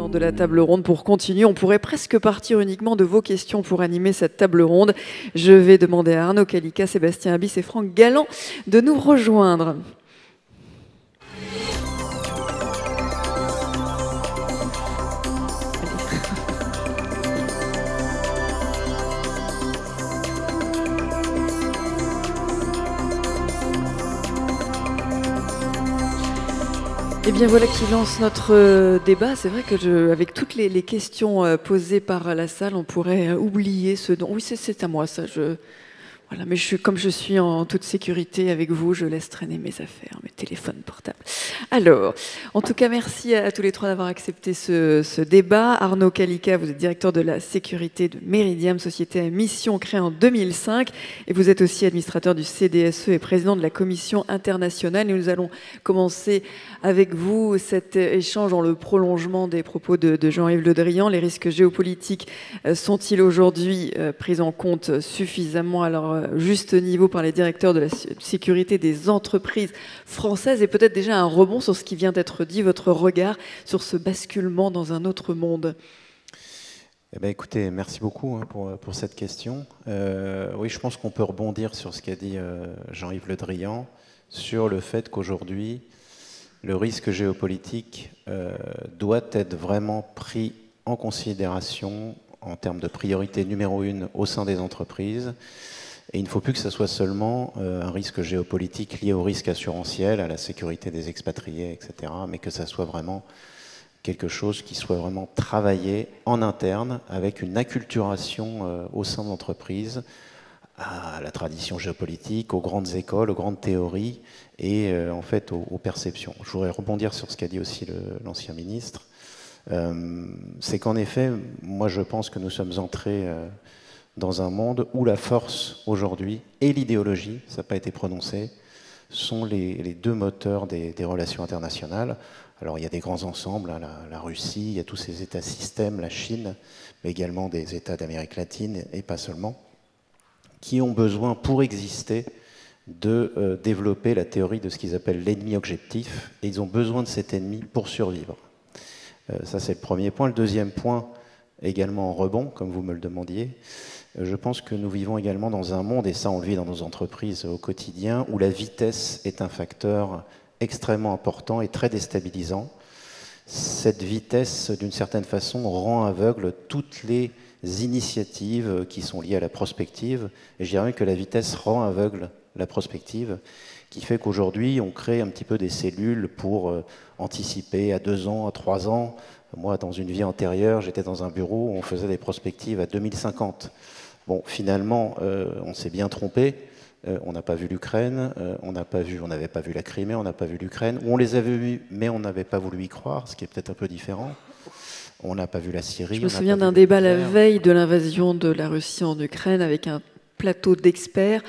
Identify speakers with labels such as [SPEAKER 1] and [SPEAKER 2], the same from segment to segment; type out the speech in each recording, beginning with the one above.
[SPEAKER 1] temps de la table ronde pour continuer. On pourrait presque partir uniquement de vos questions pour animer cette table ronde. Je vais demander à Arnaud Calica, Sébastien Habis et Franck Galland de nous rejoindre. Eh bien voilà qui lance notre débat. C'est vrai que avec toutes les questions posées par la salle, on pourrait oublier ce dont... Oui, c'est à moi ça. Voilà, mais comme je suis en toute sécurité avec vous, je laisse traîner mes affaires, mes téléphones portables. Alors, en tout cas, merci à tous les trois d'avoir accepté ce débat. Arnaud Calica, vous êtes directeur de la sécurité de Meridiam, société à mission créée en 2005. Et vous êtes aussi administrateur du CDSE et président de la Commission internationale. Et nous allons commencer avec vous cet échange dans le prolongement des propos de Jean-Yves Le Drian. Les risques géopolitiques sont-ils aujourd'hui pris en compte suffisamment à leur juste niveau par les directeurs de la sécurité des entreprises françaises? Et peut-être déjà un rebond sur ce qui vient d'être dit, votre regard sur ce basculement dans un autre monde.
[SPEAKER 2] Eh bien, écoutez, merci beaucoup pour cette question. Oui, je pense qu'on peut rebondir sur ce qu'a dit Jean-Yves Le Drian, sur le fait qu'aujourd'hui, le risque géopolitique doit être vraiment pris en considération en termes de priorité numéro 1 au sein des entreprises. Et il ne faut plus que ce soit seulement un risque géopolitique lié au risque assurantiel, à la sécurité des expatriés, etc., mais que ça soit vraiment quelque chose qui soit vraiment travaillé en interne avec une acculturation au sein de l'entreprise à la tradition géopolitique, aux grandes écoles, aux grandes théories et en fait aux perceptions. Je voudrais rebondir sur ce qu'a dit aussi l'ancien ministre. C'est qu'en effet, moi je pense que nous sommes entrés dans un monde où la force aujourd'hui et l'idéologie, ça n'a pas été prononcé, sont les deux moteurs des relations internationales. Alors il y a des grands ensembles, hein, la Russie, il y a tous ces États-systèmes, la Chine, mais également des États d'Amérique latine et pas seulement, qui ont besoin pour exister de développer la théorie de ce qu'ils appellent l'ennemi objectif, et ils ont besoin de cet ennemi pour survivre. Ça c'est le premier point. Le deuxième point, également en rebond, comme vous me le demandiez, je pense que nous vivons également dans un monde, et ça on le vit dans nos entreprises au quotidien, où la vitesse est un facteur extrêmement important et très déstabilisant. Cette vitesse, d'une certaine façon, rend aveugle toutes les initiatives qui sont liées à la prospective. Et je dirais que la vitesse rend aveugle la prospective, qui fait qu'aujourd'hui, on crée un petit peu des cellules pour anticiper à 2 ans, à 3 ans. Moi, dans une vie antérieure, j'étais dans un bureau où on faisait des prospectives à 2050. Bon, finalement, on s'est bien trompé. On n'a pas vu l'Ukraine, on n'avait pas vu la Crimée, on n'a pas vu l'Ukraine. On les avait vus, mais on n'avait pas voulu y croire, ce qui est peut-être un peu différent. On n'a pas vu la Syrie.
[SPEAKER 1] Je me souviens d'un débat la veille de l'invasion de la Russie en Ukraine avec un plateau d'experts.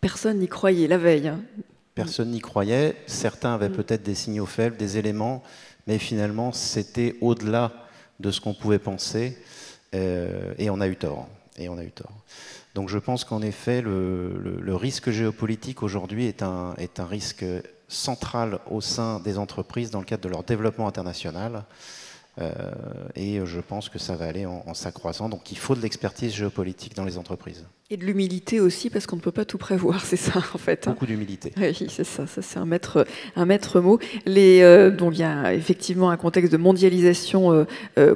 [SPEAKER 1] Personne n'y croyait la veille.
[SPEAKER 2] Personne n'y croyait. Certains avaient peut-être des signaux faibles, des éléments, mais finalement, c'était au-delà de ce qu'on pouvait penser. Et on a eu tort. Donc je pense qu'en effet, le risque géopolitique aujourd'hui est un risque central au sein des entreprises dans le cadre de leur développement international. Et je pense que ça va aller en s'accroissant. Donc il faut de l'expertise géopolitique dans les entreprises.
[SPEAKER 1] Et de l'humilité aussi, parce qu'on ne peut pas tout prévoir, c'est ça en fait.
[SPEAKER 2] Beaucoup d'humilité.
[SPEAKER 1] Oui, c'est ça c'est un maître mot. Donc il y a effectivement un contexte de mondialisation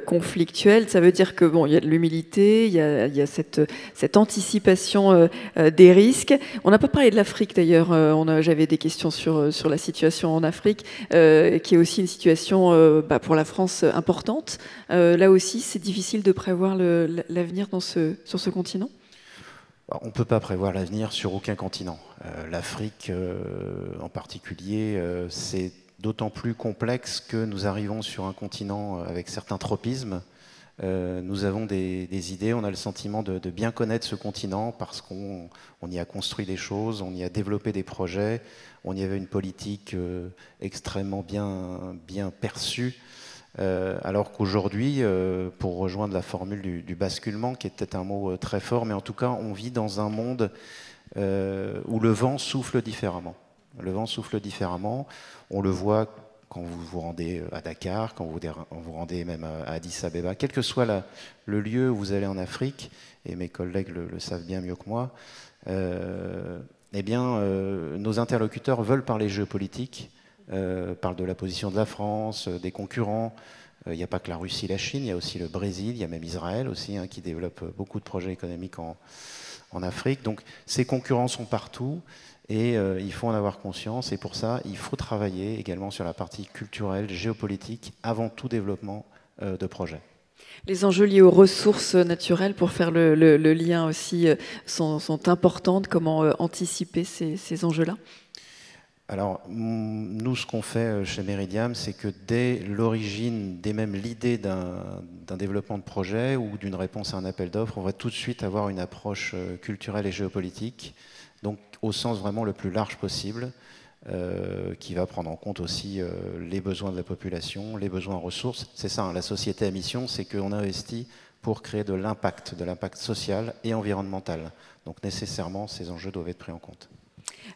[SPEAKER 1] conflictuelle. Ça veut dire que bon, il y a de l'humilité, il y a cette anticipation des risques. On n'a pas parlé de l'Afrique d'ailleurs. J'avais des questions sur la situation en Afrique, qui est aussi une situation pour la France importante. Là aussi, c'est difficile de prévoir l'avenir sur ce continent.
[SPEAKER 2] On ne peut pas prévoir l'avenir sur aucun continent. L'Afrique en particulier, c'est d'autant plus complexe que nous arrivons sur un continent avec certains tropismes. Nous avons des idées, on a le sentiment de bien connaître ce continent parce qu'on y a construit des choses, on y a développé des projets, on y avait une politique extrêmement bien perçue. Alors qu'aujourd'hui, pour rejoindre la formule du basculement, qui est peut-être un mot très fort, mais en tout cas, on vit dans un monde où le vent souffle différemment. Le vent souffle différemment. On le voit quand vous vous rendez à Dakar, quand vous vous rendez même à Addis Abeba, quel que soit le lieu où vous allez en Afrique, et mes collègues le savent bien mieux que moi, eh bien, nos interlocuteurs veulent parler géopolitique, parlent de la position de la France, des concurrents. Il n'y a pas que la Russie et la Chine, il y a aussi le Brésil, il y a même Israël aussi, qui développe beaucoup de projets économiques en Afrique. Donc ces concurrents sont partout et il faut en avoir conscience. Et pour ça, il faut travailler également sur la partie culturelle, géopolitique, avant tout développement de projets.
[SPEAKER 1] Les enjeux liés aux ressources naturelles, pour faire le lien aussi, sont importantes. Comment anticiper ces enjeux-là ?
[SPEAKER 2] Alors, nous, ce qu'on fait chez Meridiam, c'est que dès l'origine, dès même l'idée d'un développement de projet ou d'une réponse à un appel d'offres, on va tout de suite avoir une approche culturelle et géopolitique, donc au sens vraiment le plus large possible, qui va prendre en compte aussi les besoins de la population, les besoins en ressources. C'est ça, la société à mission, c'est qu'on investit pour créer de l'impact social et environnemental. Donc nécessairement, ces enjeux doivent être pris en compte.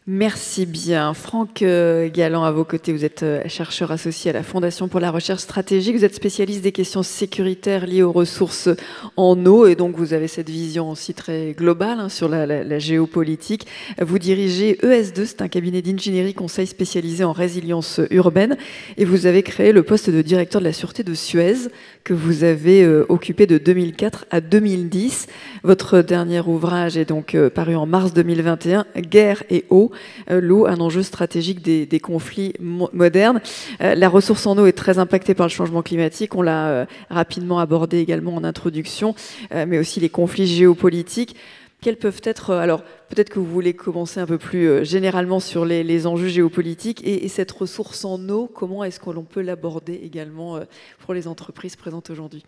[SPEAKER 1] Merci bien. Franck Galland, à vos côtés, vous êtes chercheur associé à la Fondation pour la recherche stratégique. Vous êtes spécialiste des questions sécuritaires liées aux ressources en eau et donc vous avez cette vision aussi très globale sur la géopolitique. Vous dirigez ES2, c'est un cabinet d'ingénierie conseil spécialisé en résilience urbaine et vous avez créé le poste de directeur de la sûreté de Suez que vous avez occupé de 2004 à 2010. Votre dernier ouvrage est donc paru en mars 2021, Guerre et eau. L'eau, un enjeu stratégique des conflits modernes. La ressource en eau est très impactée par le changement climatique. On l'a rapidement abordé également en introduction, mais aussi les conflits géopolitiques. Quels peuvent être... Alors, peut-être que vous voulez commencer un peu plus généralement sur les enjeux géopolitiques et cette ressource en eau, comment est-ce que l'on peut l'aborder également pour les entreprises présentes aujourd'hui ?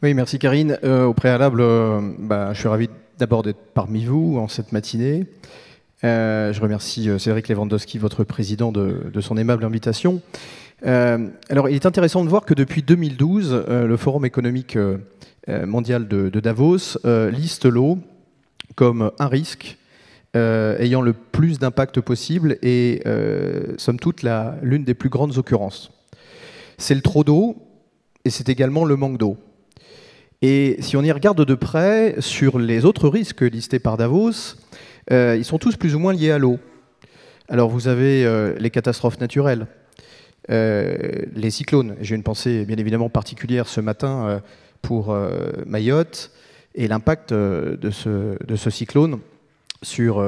[SPEAKER 3] Oui, merci Karine. Au préalable, je suis ravi d'abord d'être parmi vous en cette matinée. Je remercie Cédric Lewandowski, votre président, de son aimable invitation. Alors, il est intéressant de voir que depuis 2012, le Forum économique mondial de Davos liste l'eau comme un risque ayant le plus d'impact possible et, somme toute, l'une des plus grandes occurrences. C'est le trop d'eau et c'est également le manque d'eau. Et si on y regarde de près sur les autres risques listés par Davos, ils sont tous plus ou moins liés à l'eau. Alors vous avez les catastrophes naturelles, les cyclones. J'ai une pensée bien évidemment particulière ce matin pour Mayotte et l'impact de ce cyclone sur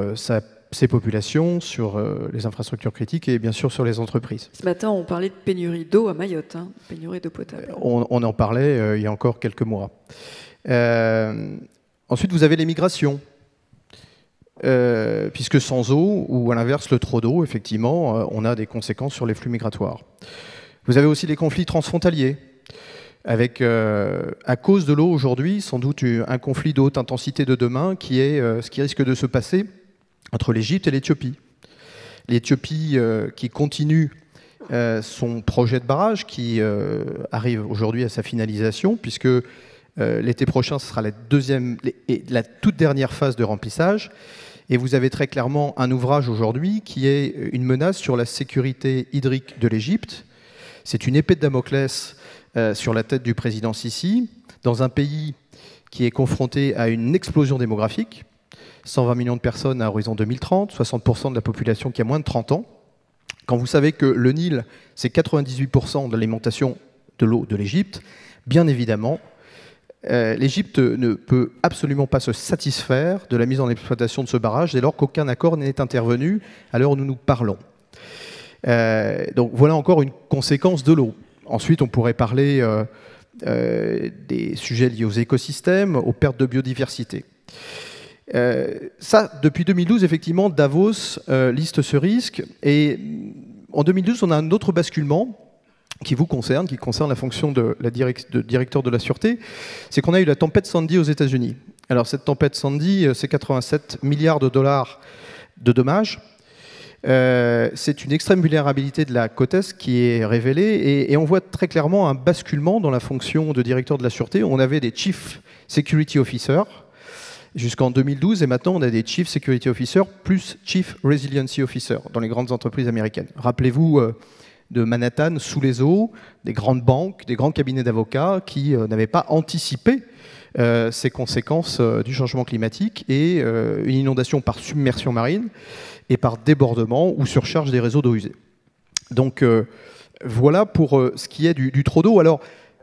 [SPEAKER 3] ses populations, sur les infrastructures critiques et bien sûr sur les entreprises.
[SPEAKER 1] Ce matin, on parlait de pénurie d'eau à Mayotte, pénurie d'eau potable.
[SPEAKER 3] On en parlait il y a encore quelques mois. Ensuite, vous avez les migrations. Puisque sans eau, ou à l'inverse le trop d'eau, effectivement, on a des conséquences sur les flux migratoires. Vous avez aussi les conflits transfrontaliers, avec, à cause de l'eau aujourd'hui, sans doute un conflit de haute intensité de demain, qui est ce qui risque de se passer entre l'Égypte et l'Éthiopie. L'Éthiopie qui continue son projet de barrage, qui arrive aujourd'hui à sa finalisation, puisque l'été prochain, ce sera la toute dernière phase de remplissage. Et vous avez très clairement un ouvrage aujourd'hui qui est une menace sur la sécurité hydrique de l'Égypte. C'est une épée de Damoclès sur la tête du président Sisi, dans un pays qui est confronté à une explosion démographique. 120 millions de personnes à horizon 2030, 60% de la population qui a moins de 30 ans. Quand vous savez que le Nil, c'est 98% de l'alimentation de l'eau de l'Égypte, bien évidemment, l'Égypte ne peut absolument pas se satisfaire de la mise en exploitation de ce barrage dès lors qu'aucun accord n'est intervenu à l'heure où nous nous parlons. Donc voilà encore une conséquence de l'eau. Ensuite, on pourrait parler des sujets liés aux écosystèmes, aux pertes de biodiversité. Ça, depuis 2012, effectivement, Davos liste ce risque. Et en 2012, on a un autre basculement qui concerne la fonction de directeur de la sûreté, c'est qu'on a eu la tempête Sandy aux États-Unis. Alors cette tempête Sandy, c'est 87 milliards de dollars de dommages. C'est une extrême vulnérabilité de la côte Est qui est révélée et on voit très clairement un basculement dans la fonction de directeur de la sûreté. On avait des Chief Security Officers jusqu'en 2012 et maintenant on a des Chief Security Officers plus Chief Resiliency Officers dans les grandes entreprises américaines. Rappelez-vous de Manhattan sous les eaux, des grandes banques, des grands cabinets d'avocats qui n'avaient pas anticipé ces conséquences du changement climatique et une inondation par submersion marine et par débordement ou surcharge des réseaux d'eau usée. Donc voilà pour ce qui est du trop d'eau. Alors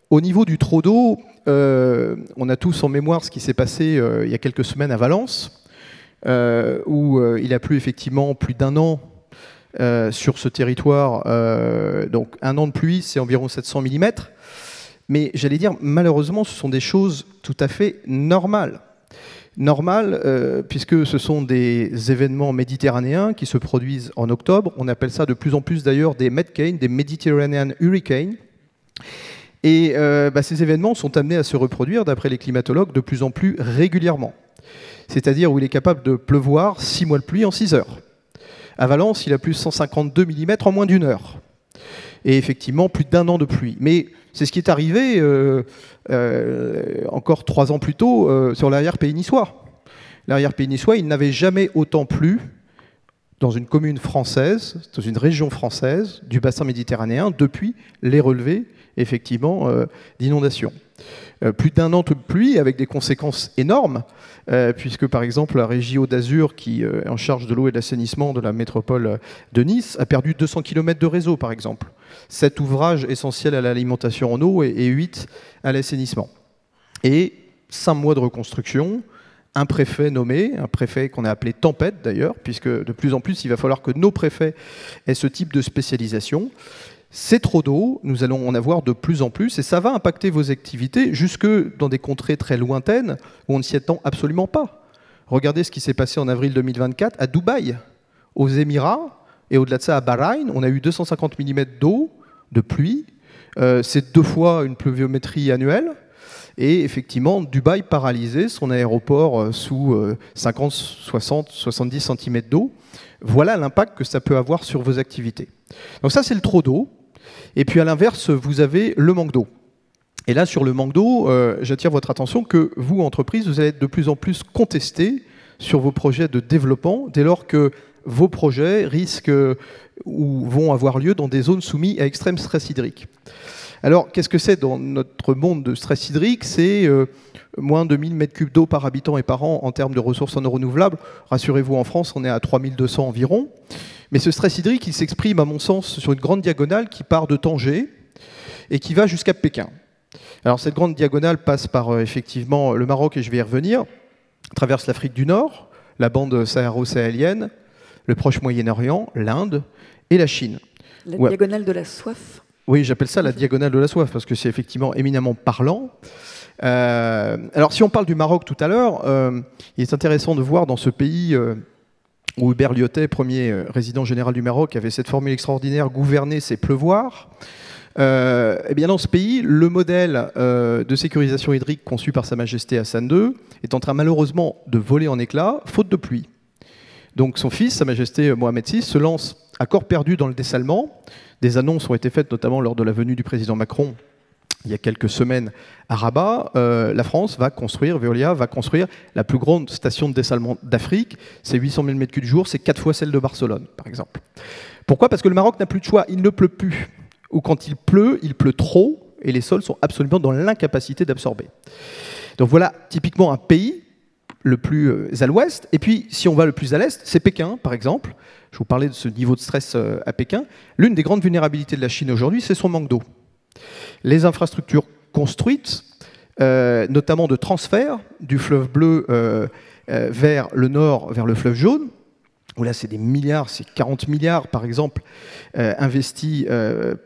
[SPEAKER 3] au niveau du trop d'eau, on a tous en mémoire ce qui s'est passé il y a quelques semaines à Valence, où il a plu effectivement plus d'1 an sur ce territoire. Donc 1 an de pluie, c'est environ 700 mm. Mais j'allais dire, malheureusement, ce sont des choses tout à fait normales. Normales, puisque ce sont des événements méditerranéens qui se produisent en octobre. On appelle ça de plus en plus d'ailleurs des Medcanes, des Mediterranean Hurricanes. Et ces événements sont amenés à se reproduire, d'après les climatologues, de plus en plus régulièrement. C'est-à-dire où il est capable de pleuvoir 6 mois de pluie en 6 heures. À Valence, il a plu 152 mm en moins d'1 heure. Et effectivement, plus d'1 an de pluie. Mais c'est ce qui est arrivé encore 3 ans plus tôt sur l'arrière-pays niçois. L'arrière-pays niçois, il n'avait jamais autant plu dans une commune française, dans une région française du bassin méditerranéen, depuis les relevés, effectivement, d'inondations. Plus d'1 an de pluie avec des conséquences énormes, puisque par exemple la régie Côte d'Azur, qui est en charge de l'eau et de l'assainissement de la métropole de Nice, a perdu 200 km de réseau par exemple. 7 ouvrages essentiels à l'alimentation en eau et 8 à l'assainissement. Et 5 mois de reconstruction, un préfet nommé, un préfet qu'on a appelé Tempête d'ailleurs, puisque de plus en plus il va falloir que nos préfets aient ce type de spécialisation. C'est trop d'eau, nous allons en avoir de plus en plus, et ça va impacter vos activités jusque dans des contrées très lointaines où on ne s'y attend absolument pas. Regardez ce qui s'est passé en avril 2024 à Dubaï, aux Émirats, et au-delà de ça à Bahreïn, on a eu 250 mm d'eau, de pluie. C'est 2 fois une pluviométrie annuelle. Et effectivement, Dubaï paralysé, son aéroport sous 50, 60, 70 cm d'eau. Voilà l'impact que ça peut avoir sur vos activités. Donc ça, c'est le trop d'eau. Et puis à l'inverse, vous avez le manque d'eau. Et là, sur le manque d'eau, j'attire votre attention que vous, entreprise, vous allez être de plus en plus contestés sur vos projets de développement, dès lors que vos projets risquent ou vont avoir lieu dans des zones soumises à extrême stress hydrique. Alors, qu'est-ce que c'est dans notre monde de stress hydrique? C'est moins de 1000 m3 d'eau par habitant et par an en termes de ressources en eau renouvelable. Rassurez-vous, en France, on est à 3200 environ. Mais ce stress hydrique, il s'exprime, à mon sens, sur une grande diagonale qui part de Tanger et qui va jusqu'à Pékin. Alors, cette grande diagonale passe par, effectivement, le Maroc, et je vais y revenir, traverse l'Afrique du Nord, la bande saharo-sahélienne, le Proche Moyen-Orient, l'Inde et la Chine.
[SPEAKER 1] La diagonale de la soif.
[SPEAKER 3] Oui, j'appelle ça la diagonale de la soif, parce que c'est effectivement éminemment parlant. Alors, si on parle du Maroc tout à l'heure, il est intéressant de voir dans ce pays où Hubert Lyotet, premier résident général du Maroc, avait cette formule extraordinaire « gouverner, c'est pleuvoir ». Eh bien, dans ce pays, le modèle de sécurisation hydrique conçu par Sa Majesté Hassan II est en train malheureusement de voler en éclats, faute de pluie. Donc son fils, Sa Majesté Mohamed VI, se lance à corps perdu dans le dessalement. Des annonces ont été faites notamment lors de la venue du président Macron il y a quelques semaines à Rabat. La France va construire, Veolia va construire la plus grande station de dessalement d'Afrique. C'est 800 000 m3 jour, c'est 4 fois celle de Barcelone, par exemple. Pourquoi? Parce que le Maroc n'a plus de choix, il ne pleut plus. Ou quand il pleut trop, et les sols sont absolument dans l'incapacité d'absorber. Donc voilà typiquement un pays le plus à l'ouest. Et puis, si on va le plus à l'est, c'est Pékin, par exemple. Je vous parlais de ce niveau de stress à Pékin. L'une des grandes vulnérabilités de la Chine aujourd'hui, c'est son manque d'eau. Les infrastructures construites, notamment de transfert du fleuve bleu vers le nord, vers le fleuve jaune, où là c'est des milliards, c'est 40 milliards par exemple, investis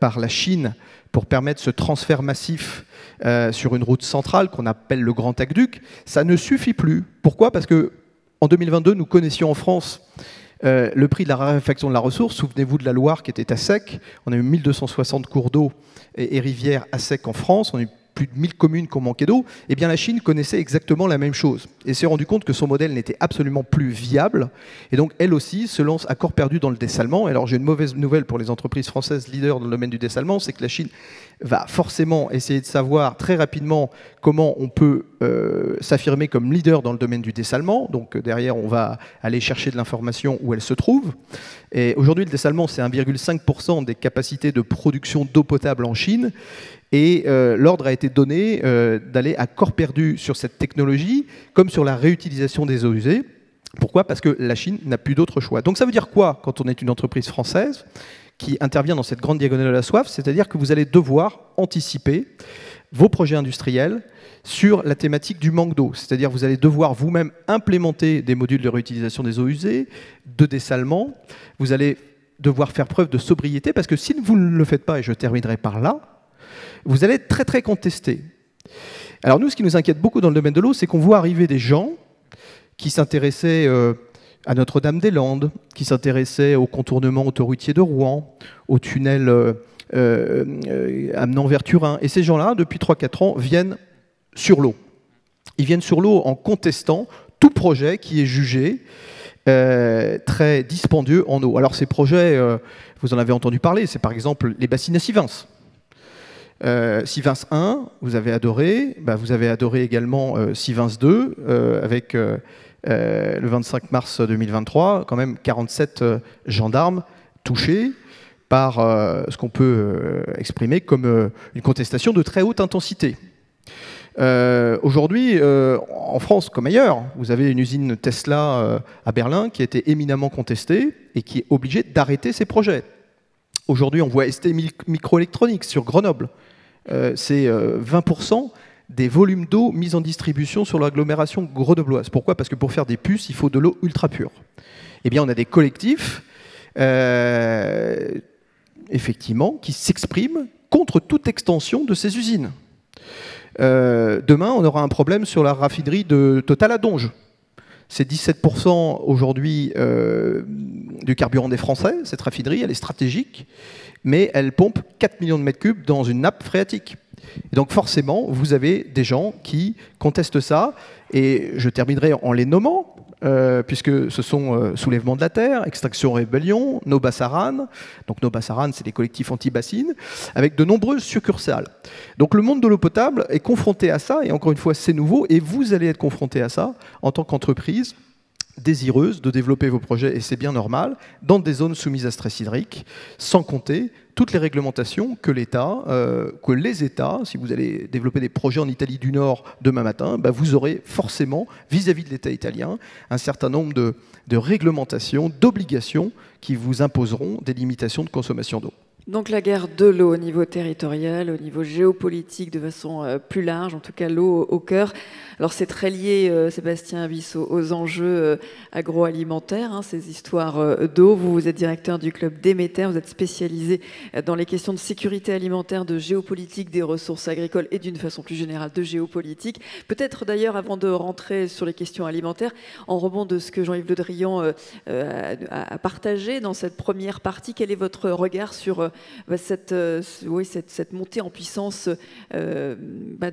[SPEAKER 3] par la Chine pour permettre ce transfert massif sur une route centrale qu'on appelle le Grand Aqueduc, ça ne suffit plus. Pourquoi? Parce qu'en 2022, nous connaissions en France le prix de la raréfaction de la ressource. Souvenez-vous de la Loire qui était à sec. On a eu 1260 cours d'eau et rivières à sec en France. On a eu plus de 1000 communes qui ont manqué d'eau, eh bien la Chine connaissait exactement la même chose et s'est rendu compte que son modèle n'était absolument plus viable. Et donc, elle aussi se lance à corps perdu dans le dessalement. Alors, j'ai une mauvaise nouvelle pour les entreprises françaises leaders dans le domaine du dessalement, c'est que la Chine va forcément essayer de savoir très rapidement comment on peut s'affirmer comme leader dans le domaine du dessalement. Donc, derrière, on va aller chercher de l'information où elle se trouve. Et aujourd'hui, le dessalement, c'est 1,5% des capacités de production d'eau potable en Chine. Et l'ordre a été donné d'aller à corps perdu sur cette technologie, comme sur la réutilisation des eaux usées. Pourquoi ? Parce que la Chine n'a plus d'autre choix. Donc ça veut dire quoi quand on est une entreprise française qui intervient dans cette grande diagonale de la soif? C'est-à-dire que vous allez devoir anticiper vos projets industriels sur la thématique du manque d'eau. C'est-à-dire que vous allez devoir vous-même implémenter des modules de réutilisation des eaux usées, de dessalement. Vous allez devoir faire preuve de sobriété, parce que si vous ne le faites pas, et je terminerai par là, vous allez être très très contesté. Alors nous, ce qui nous inquiète beaucoup dans le domaine de l'eau, c'est qu'on voit arriver des gens qui s'intéressaient à Notre-Dame-des-Landes, qui s'intéressaient au contournement autoroutier de Rouen, au tunnel amenant vers Turin. Et ces gens-là, depuis 3-4 ans, viennent sur l'eau. Ils viennent sur l'eau en contestant tout projet qui est jugé très dispendieux en eau. Alors ces projets, vous en avez entendu parler, c'est par exemple les bassines à Sivins. Sivins 1, vous avez adoré. Vous avez adoré également Sivins 2, avec le 25 mars 2023, quand même 47 gendarmes touchés par ce qu'on peut exprimer comme une contestation de très haute intensité. Aujourd'hui, en France comme ailleurs, vous avez une usine Tesla à Berlin qui a été éminemment contestée et qui est obligée d'arrêter ses projets. Aujourd'hui, on voit ST Microelectronics sur Grenoble. C'est 20% des volumes d'eau mis en distribution sur l'agglomération grenobloise. Pourquoi ? Parce que pour faire des puces, il faut de l'eau ultra pure. Eh bien, on a des collectifs, effectivement, qui s'expriment contre toute extension de ces usines. Demain, on aura un problème sur la raffinerie de Total à Donges. C'est 17% aujourd'hui du carburant des Français. Cette raffinerie, elle est stratégique, mais elle pompe 4 millions de mètres cubes dans une nappe phréatique. Et donc forcément, vous avez des gens qui contestent ça, et je terminerai en les nommant, puisque ce sont Soulèvement de la Terre, Extinction Rébellion, Nobasaran. Donc Nobasaran, c'est des collectifs anti-bassines, avec de nombreuses succursales. Donc le monde de l'eau potable est confronté à ça, et encore une fois, c'est nouveau, et vous allez être confronté à ça en tant qu'entreprise désireuse de développer vos projets, et c'est bien normal, dans des zones soumises à stress hydrique, sans compter toutes les réglementations que l'État, que les États, si vous allez développer des projets en Italie du Nord demain matin, vous aurez forcément, vis-à-vis de l'État italien, un certain nombre de réglementations, d'obligations qui vous imposeront des limitations de consommation d'eau.
[SPEAKER 1] Donc la guerre de l'eau au niveau territorial, au niveau géopolitique de façon plus large, en tout cas l'eau au cœur. Alors c'est très lié, Sébastien Abyss, aux enjeux agroalimentaires, ces histoires d'eau. Vous êtes directeur du club Déméter, vous êtes spécialisé dans les questions de sécurité alimentaire, de géopolitique des ressources agricoles et d'une façon plus générale de géopolitique. Peut-être d'ailleurs, avant de rentrer sur les questions alimentaires, en rebond de ce que Jean-Yves Le Drian a partagé dans cette première partie, quel est votre regard sur cette montée en puissance de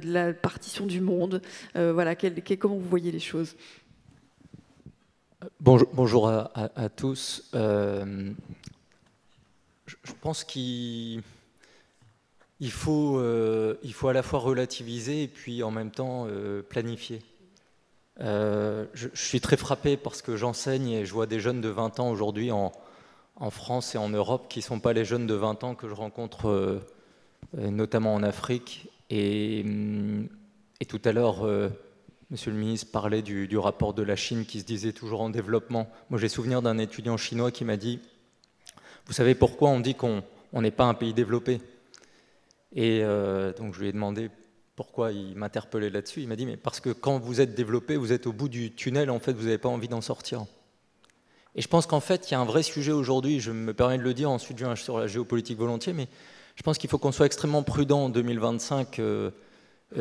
[SPEAKER 1] la partition du monde, comment vous voyez les choses?
[SPEAKER 4] Bonjour à tous. Je pense qu'il faut à la fois relativiser et puis en même temps planifier. Je suis très frappé parce que j'enseigne et je vois des jeunes de 20 ans aujourd'hui en France et en Europe qui ne sont pas les jeunes de 20 ans que je rencontre notamment en Afrique. Et tout à l'heure, Monsieur le ministre parlait du rapport de la Chine qui se disait toujours en développement. Moi, j'ai souvenir d'un étudiant chinois qui m'a dit « Vous savez pourquoi on dit qu'on n'est pas un pays développé ?» Et donc je lui ai demandé pourquoi il m'interpellait là-dessus. Il m'a dit « Mais parce que quand vous êtes développé, vous êtes au bout du tunnel, en fait, vous n'avez pas envie d'en sortir. » Et je pense qu'en fait, il y a un vrai sujet aujourd'hui, je me permets de le dire, ensuite je viens sur la géopolitique volontiers, mais je pense qu'il faut qu'on soit extrêmement prudent en 2025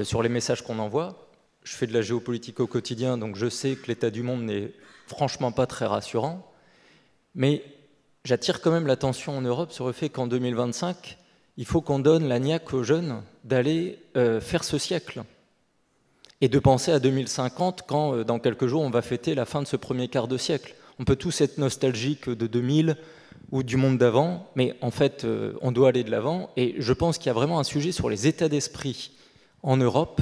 [SPEAKER 4] sur les messages qu'on envoie. Je fais de la géopolitique au quotidien, donc je sais que l'état du monde n'est franchement pas très rassurant. Mais j'attire quand même l'attention en Europe sur le fait qu'en 2025, il faut qu'on donne la niaque aux jeunes d'aller faire ce siècle. Et de penser à 2050 quand, dans quelques jours, on va fêter la fin de ce premier quart de siècle. On peut tous être nostalgiques de 2000 ou du monde d'avant, mais en fait, on doit aller de l'avant. Et je pense qu'il y a vraiment un sujet sur les états d'esprit en Europe.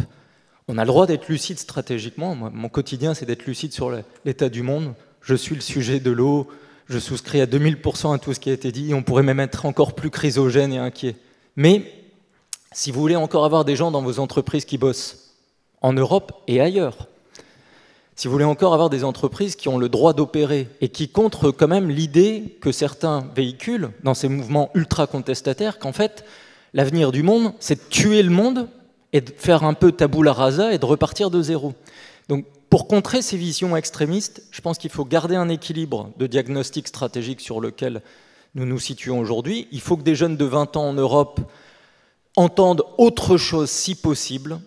[SPEAKER 4] On a le droit d'être lucide stratégiquement. Moi, mon quotidien, c'est d'être lucide sur l'état du monde. Je suis le sujet de l'eau. Je souscris à 2000% à tout ce qui a été dit. On pourrait même être encore plus chrysogène et inquiet. Mais si vous voulez encore avoir des gens dans vos entreprises qui bossent en Europe et ailleurs, si vous voulez encore avoir des entreprises qui ont le droit d'opérer et qui contrent quand même l'idée que certains véhiculent dans ces mouvements ultra contestataires, qu'en fait, l'avenir du monde, c'est de tuer le monde et de faire un peu tabula rasa et de repartir de zéro. Donc, pour contrer ces visions extrémistes, je pense qu'il faut garder un équilibre de diagnostic stratégique sur lequel nous nous situons aujourd'hui. Il faut que des jeunes de 20 ans en Europe entendent autre chose, si possible,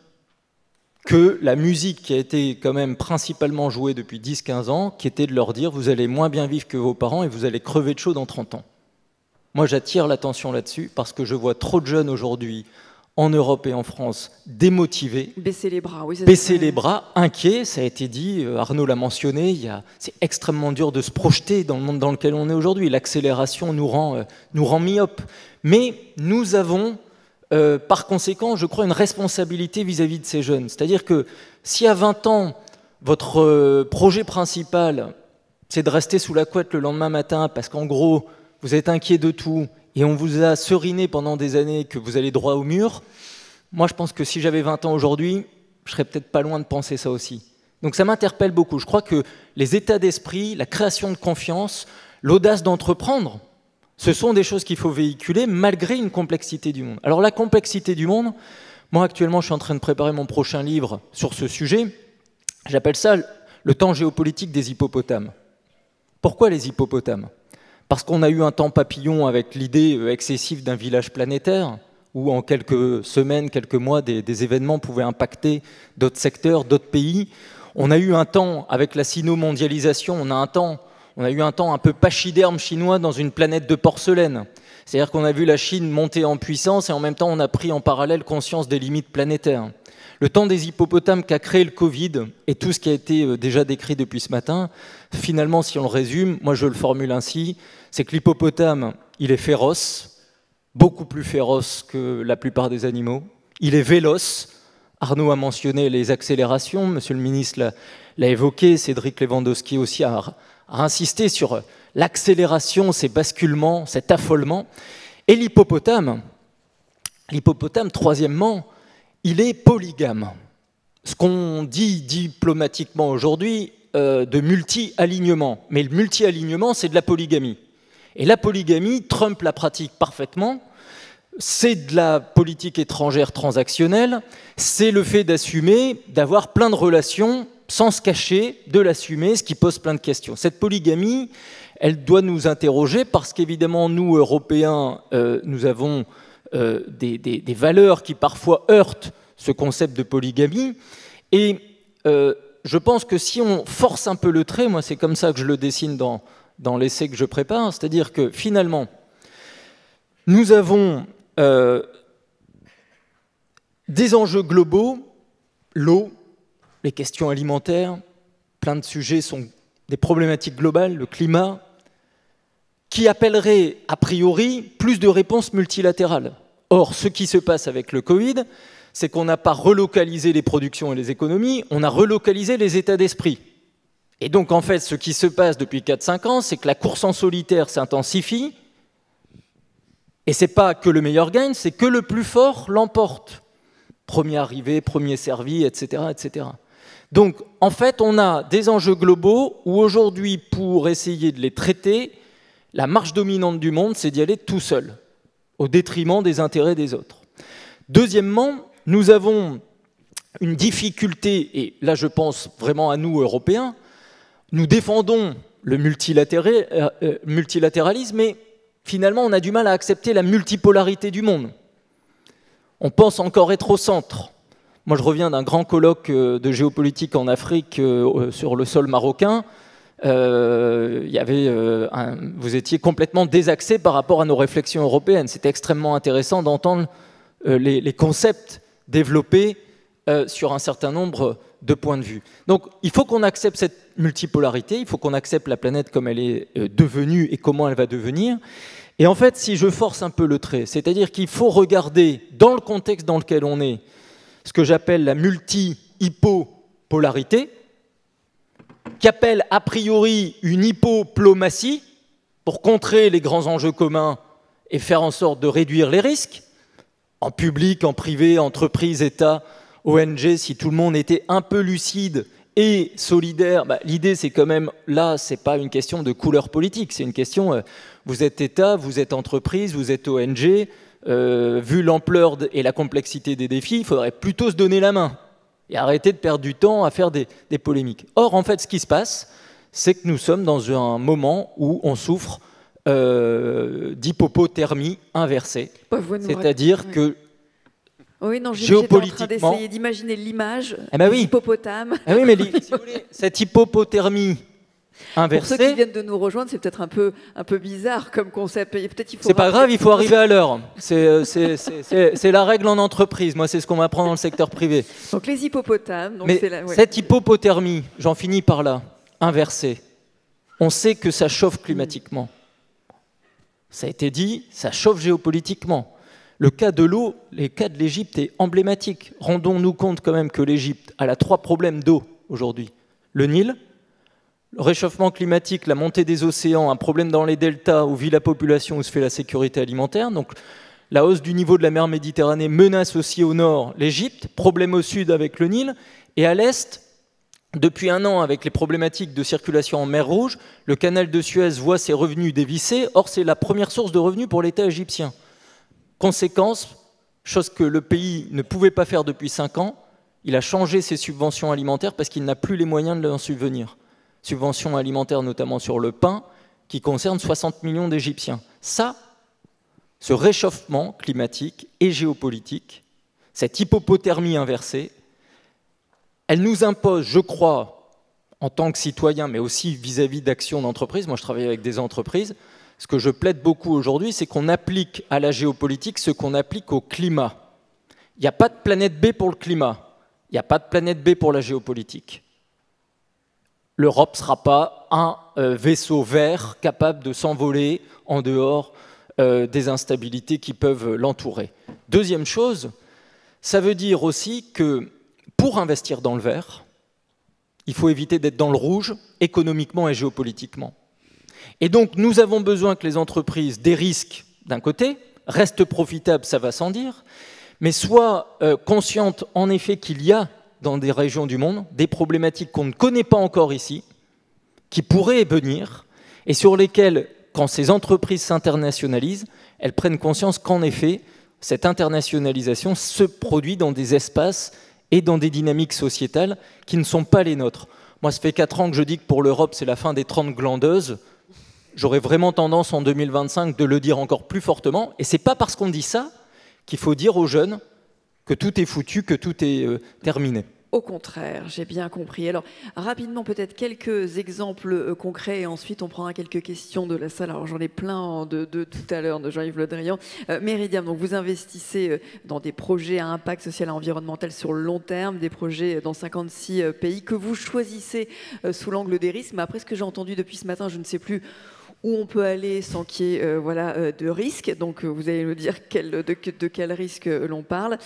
[SPEAKER 4] que la musique qui a été quand même principalement jouée depuis 10-15 ans, qui était de leur dire « vous allez moins bien vivre que vos parents et vous allez crever de chaud dans 30 ans ». Moi, j'attire l'attention là-dessus parce que je vois trop de jeunes aujourd'hui, en Europe et en France, démotivés.
[SPEAKER 1] Baisser les bras, oui.
[SPEAKER 4] Baisser les bras, inquiets, ça a été dit, Arnaud l'a mentionné, c'est extrêmement dur de se projeter dans le monde dans lequel on est aujourd'hui. L'accélération nous rend myopes. Mais nous avons... par conséquent, je crois, une responsabilité vis-à-vis de ces jeunes. C'est-à-dire que si à 20 ans, votre projet principal, c'est de rester sous la couette le lendemain matin, parce qu'en gros, vous êtes inquiet de tout, et on vous a seriné pendant des années que vous allez droit au mur, moi je pense que si j'avais 20 ans aujourd'hui, je serais peut-être pas loin de penser ça aussi. Donc ça m'interpelle beaucoup. Je crois que les états d'esprit, la création de confiance, l'audace d'entreprendre, ce sont des choses qu'il faut véhiculer malgré une complexité du monde. Alors la complexité du monde, moi actuellement je suis en train de préparer mon prochain livre sur ce sujet, j'appelle ça le temps géopolitique des hippopotames. Pourquoi les hippopotames ? Parce qu'on a eu un temps papillon avec l'idée excessive d'un village planétaire, où en quelques semaines, quelques mois, des événements pouvaient impacter d'autres secteurs, d'autres pays. On a eu un temps, avec la sino-mondialisation, on a eu un temps un peu pachyderme chinois dans une planète de porcelaine. C'est-à-dire qu'on a vu la Chine monter en puissance et en même temps on a pris en parallèle conscience des limites planétaires. Le temps des hippopotames qu'a créé le Covid et tout ce qui a été déjà décrit depuis ce matin, finalement si on le résume, moi je le formule ainsi, c'est que l'hippopotame, il est féroce, beaucoup plus féroce que la plupart des animaux. Il est véloce. Arnaud a mentionné les accélérations, monsieur le ministre l'a évoqué, Cédric Lewandowski aussi a insisté sur l'accélération, ces basculements, cet affolement. Et l'hippopotame, troisièmement, il est polygame. Ce qu'on dit diplomatiquement aujourd'hui de multi-alignement. Mais le multi-alignement, c'est de la polygamie. Et la polygamie, Trump la pratique parfaitement. C'est de la politique étrangère transactionnelle. C'est le fait d'assumer, d'avoir plein de relations sans se cacher, de l'assumer, ce qui pose plein de questions. Cette polygamie, elle doit nous interroger parce qu'évidemment, nous, Européens, nous avons des valeurs qui parfois heurtent ce concept de polygamie. Et je pense que si on force un peu le trait, moi c'est comme ça que je le dessine dans l'essai que je prépare, c'est-à-dire que finalement, nous avons des enjeux globaux, l'eau, les questions alimentaires, plein de sujets sont des problématiques globales, le climat, qui appelleraient a priori plus de réponses multilatérales. Or, ce qui se passe avec le Covid, c'est qu'on n'a pas relocalisé les productions et les économies, on a relocalisé les états d'esprit. Et donc, en fait, ce qui se passe depuis 4-5 ans, c'est que la course en solitaire s'intensifie, et ce n'est pas que le meilleur gagne, c'est que le plus fort l'emporte. Premier arrivé, premier servi, etc., etc. Donc, en fait, on a des enjeux globaux où aujourd'hui, pour essayer de les traiter, la marche dominante du monde, c'est d'y aller tout seul, au détriment des intérêts des autres. Deuxièmement, nous avons une difficulté, et là je pense vraiment à nous, Européens, nous défendons le multilatéralisme, mais finalement on a du mal à accepter la multipolarité du monde. On pense encore être au centre. Moi je reviens d'un grand colloque de géopolitique en Afrique sur le sol marocain. vous étiez complètement désaxé par rapport à nos réflexions européennes. C'était extrêmement intéressant d'entendre les concepts développés sur un certain nombre de points de vue. Donc il faut qu'on accepte cette multipolarité, il faut qu'on accepte la planète comme elle est devenue et comment elle va devenir. Et en fait, si je force un peu le trait, c'est-à-dire qu'il faut regarder dans le contexte dans lequel on est, ce que j'appelle la multi-hypopolarité, qui appelle a priori une hypoplomatie pour contrer les grands enjeux communs et faire en sorte de réduire les risques, en public, en privé, entreprise, État, ONG, si tout le monde était un peu lucide et solidaire, l'idée c'est quand même, là, c'est pas une question de couleur politique, c'est une question, vous êtes État, vous êtes entreprise, vous êtes ONG, vu l'ampleur et la complexité des défis, il faudrait plutôt se donner la main et arrêter de perdre du temps à faire des polémiques. Or, en fait, ce qui se passe, c'est que nous sommes dans un moment où on souffre d'hypopothermie inversée. C'est-à-dire que
[SPEAKER 1] oui, non,
[SPEAKER 4] géopolitiquement,
[SPEAKER 1] j'étais en train d'essayer d'imaginer l'image
[SPEAKER 4] des
[SPEAKER 1] hippopotames.
[SPEAKER 4] Oui, mais si vous voulez, cette hypopothermie inversée...
[SPEAKER 1] Pour ceux qui viennent de nous rejoindre, c'est peut-être un peu bizarre comme concept.
[SPEAKER 4] C'est pas grave, il faut arriver à l'heure. C'est la règle en entreprise. Moi, c'est ce qu'on m'apprend dans le secteur privé.
[SPEAKER 1] Donc les hippopotames... Donc
[SPEAKER 4] mais cette hypopothermie, j'en finis par là, inversée, on sait que ça chauffe climatiquement. Ça a été dit, ça chauffe géopolitiquement. Le cas de l'eau, le cas de l'Égypte est emblématique. Rendons-nous compte quand même que l'Égypte a 3 problèmes d'eau aujourd'hui. Le Nil, le réchauffement climatique, la montée des océans, un problème dans les deltas où vit la population, où se fait la sécurité alimentaire. Donc la hausse du niveau de la mer Méditerranée menace aussi au nord l'Égypte, problème au sud avec le Nil, et à l'est, depuis 1 an, avec les problématiques de circulation en mer Rouge, le canal de Suez voit ses revenus dévissés. Or, c'est la première source de revenus pour l'État égyptien. Conséquence, chose que le pays ne pouvait pas faire depuis 5 ans, il a changé ses subventions alimentaires parce qu'il n'a plus les moyens de leur subvenir. Subventions alimentaires notamment sur le pain, qui concernent 60 millions d'Égyptiens. Ça, ce réchauffement climatique et géopolitique, cette hypopothermie inversée, elle nous impose, je crois, en tant que citoyen, mais aussi vis-à-vis d'actions d'entreprise, moi je travaille avec des entreprises, ce que je plaide beaucoup aujourd'hui, c'est qu'on applique à la géopolitique ce qu'on applique au climat. Il n'y a pas de planète B pour le climat, il n'y a pas de planète B pour la géopolitique. L'Europe ne sera pas un vaisseau vert capable de s'envoler en dehors des instabilités qui peuvent l'entourer. Deuxième chose, ça veut dire aussi que pour investir dans le vert, il faut éviter d'être dans le rouge économiquement et géopolitiquement. Et donc, nous avons besoin que les entreprises dérisquent d'un côté, restent profitables, ça va sans dire, mais soient conscientes en effet qu'il y a dans des régions du monde des problématiques qu'on ne connaît pas encore ici, qui pourraient venir, et sur lesquelles, quand ces entreprises s'internationalisent, elles prennent conscience qu'en effet, cette internationalisation se produit dans des espaces et dans des dynamiques sociétales qui ne sont pas les nôtres. Moi, ça fait 4 ans que je dis que pour l'Europe, c'est la fin des 30 glandeuses. J'aurais vraiment tendance en 2025 de le dire encore plus fortement. Et ce n'est pas parce qu'on dit ça qu'il faut dire aux jeunes que tout est foutu, que tout est terminé.
[SPEAKER 1] Au contraire, j'ai bien compris. Alors, rapidement, peut-être quelques exemples concrets et ensuite on prendra quelques questions de la salle. Alors, j'en ai plein de tout à l'heure de Jean-Yves Le Drian. Meridiam, donc vous investissez dans des projets à impact social et environnemental sur le long terme, des projets dans 56 pays que vous choisissez sous l'angle des risques. Mais après, ce que j'ai entendu depuis ce matin, je ne sais plus où on peut aller sans qu'il y ait de risque. Donc vous allez me dire de quel risque l'on parle.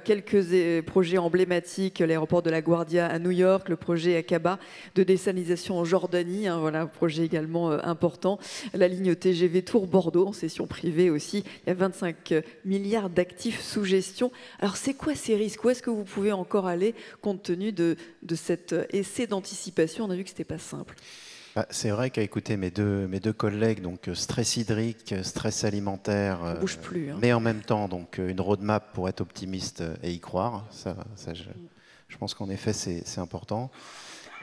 [SPEAKER 1] Quelques projets emblématiques, l'aéroport de LaGuardia à New York, le projet Aqaba de désalinisation en Jordanie, projet également important. La ligne TGV Tours-Bordeaux en cession privée aussi. Il y a 25 milliards d'actifs sous gestion. Alors c'est quoi ces risques? Où est-ce que vous pouvez encore aller compte tenu de cet essai d'anticipation? On a vu que ce n'était pas simple.
[SPEAKER 2] C'est vrai qu'à écouter mes deux collègues, donc stress hydrique, stress alimentaire,
[SPEAKER 1] on bouge plus,
[SPEAKER 2] mais en même temps donc une roadmap pour être optimiste et y croire, je pense qu'en effet c'est important.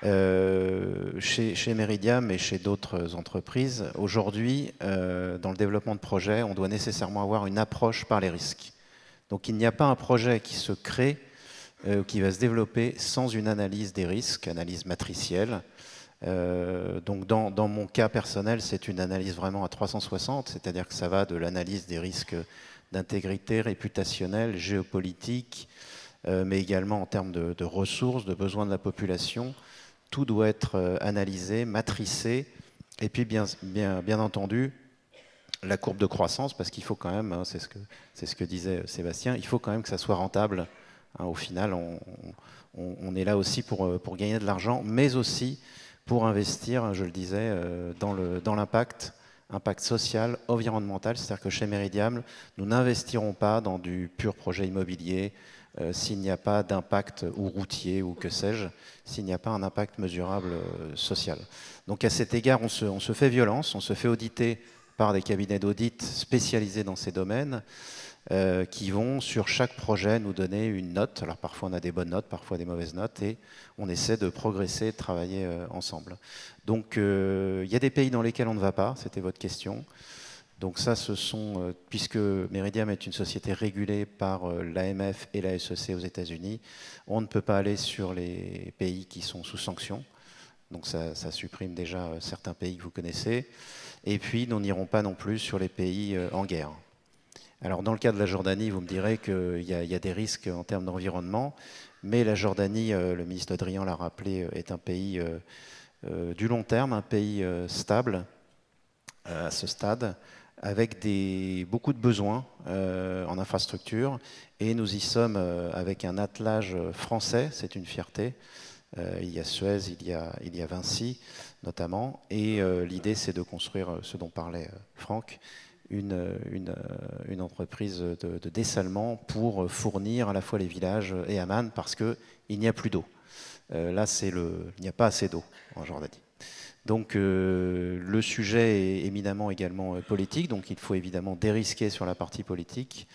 [SPEAKER 2] Chez Meridiam et chez d'autres entreprises, aujourd'hui, dans le développement de projets, on doit nécessairement avoir une approche par les risques. Donc il n'y a pas un projet qui se crée, qui va se développer sans une analyse des risques, analyse matricielle, Donc dans mon cas personnel, c'est une analyse vraiment à 360, c'est-à-dire que ça va de l'analyse des risques d'intégrité réputationnelle, géopolitique, mais également en termes de ressources, de besoins de la population. Tout doit être analysé, matricé, et puis bien entendu, la courbe de croissance, parce qu'il faut quand même, hein, c'est ce que disait Sébastien, il faut quand même que ça soit rentable. Hein, au final, on est là aussi pour gagner de l'argent, mais aussi pour investir, je le disais, dans l'impact, impact social, environnemental. C'est-à-dire que chez Meridiam, nous n'investirons pas dans du pur projet immobilier s'il n'y a pas d'impact, ou routier, ou que sais-je, s'il n'y a pas un impact mesurable social. Donc à cet égard, on se fait violence, on se fait auditer par des cabinets d'audit spécialisés dans ces domaines, qui vont sur chaque projet nous donner une note. Alors parfois on a des bonnes notes, parfois des mauvaises notes, et on essaie de progresser, de travailler ensemble. Donc il y a des pays dans lesquels on ne va pas, c'était votre question. Donc ça, ce sont, puisque Meridiam est une société régulée par l'AMF et la SEC aux États-Unis, on ne peut pas aller sur les pays qui sont sous sanction. Donc ça supprime déjà certains pays que vous connaissez. Et puis nous n'irons pas non plus sur les pays en guerre. Alors dans le cas de la Jordanie, vous me direz qu'il y a des risques en termes d'environnement, mais la Jordanie, le ministre Le Drian l'a rappelé, est un pays du long terme, un pays stable à ce stade, avec beaucoup de besoins en infrastructure, et nous y sommes avec un attelage français, c'est une fierté. Il y a Suez, il y a Vinci notamment, et l'idée c'est de construire ce dont parlait Franck, une entreprise de dessalement pour fournir à la fois les villages et Amman, parce qu'il n'y a plus d'eau. Là, il n'y a pas assez d'eau en Jordanie. Donc le sujet est éminemment également politique, donc il faut évidemment dérisquer sur la partie politique.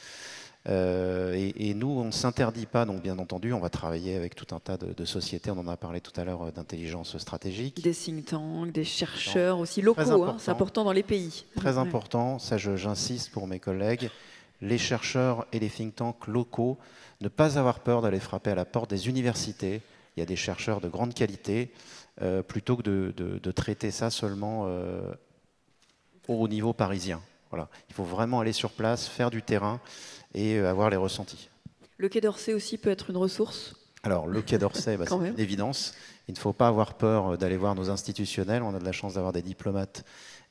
[SPEAKER 2] Et nous, on ne s'interdit pas, donc bien entendu, on va travailler avec tout un tas de sociétés, on en a parlé tout à l'heure d'intelligence stratégique.
[SPEAKER 1] Des think tanks, des chercheurs aussi locaux, hein, c'est important dans les pays.
[SPEAKER 2] Très important, ça j'insiste pour mes collègues, les chercheurs et les think tanks locaux, ne pas avoir peur d'aller frapper à la porte des universités. Il y a des chercheurs de grande qualité, plutôt que de traiter ça seulement au niveau parisien. Voilà. Il faut vraiment aller sur place, faire du terrain et avoir les ressentis.
[SPEAKER 1] Le Quai d'Orsay aussi peut être une ressource?
[SPEAKER 2] Alors, le Quai d'Orsay, c'est une évidence. Il ne faut pas avoir peur d'aller voir nos institutionnels. On a de la chance d'avoir des diplomates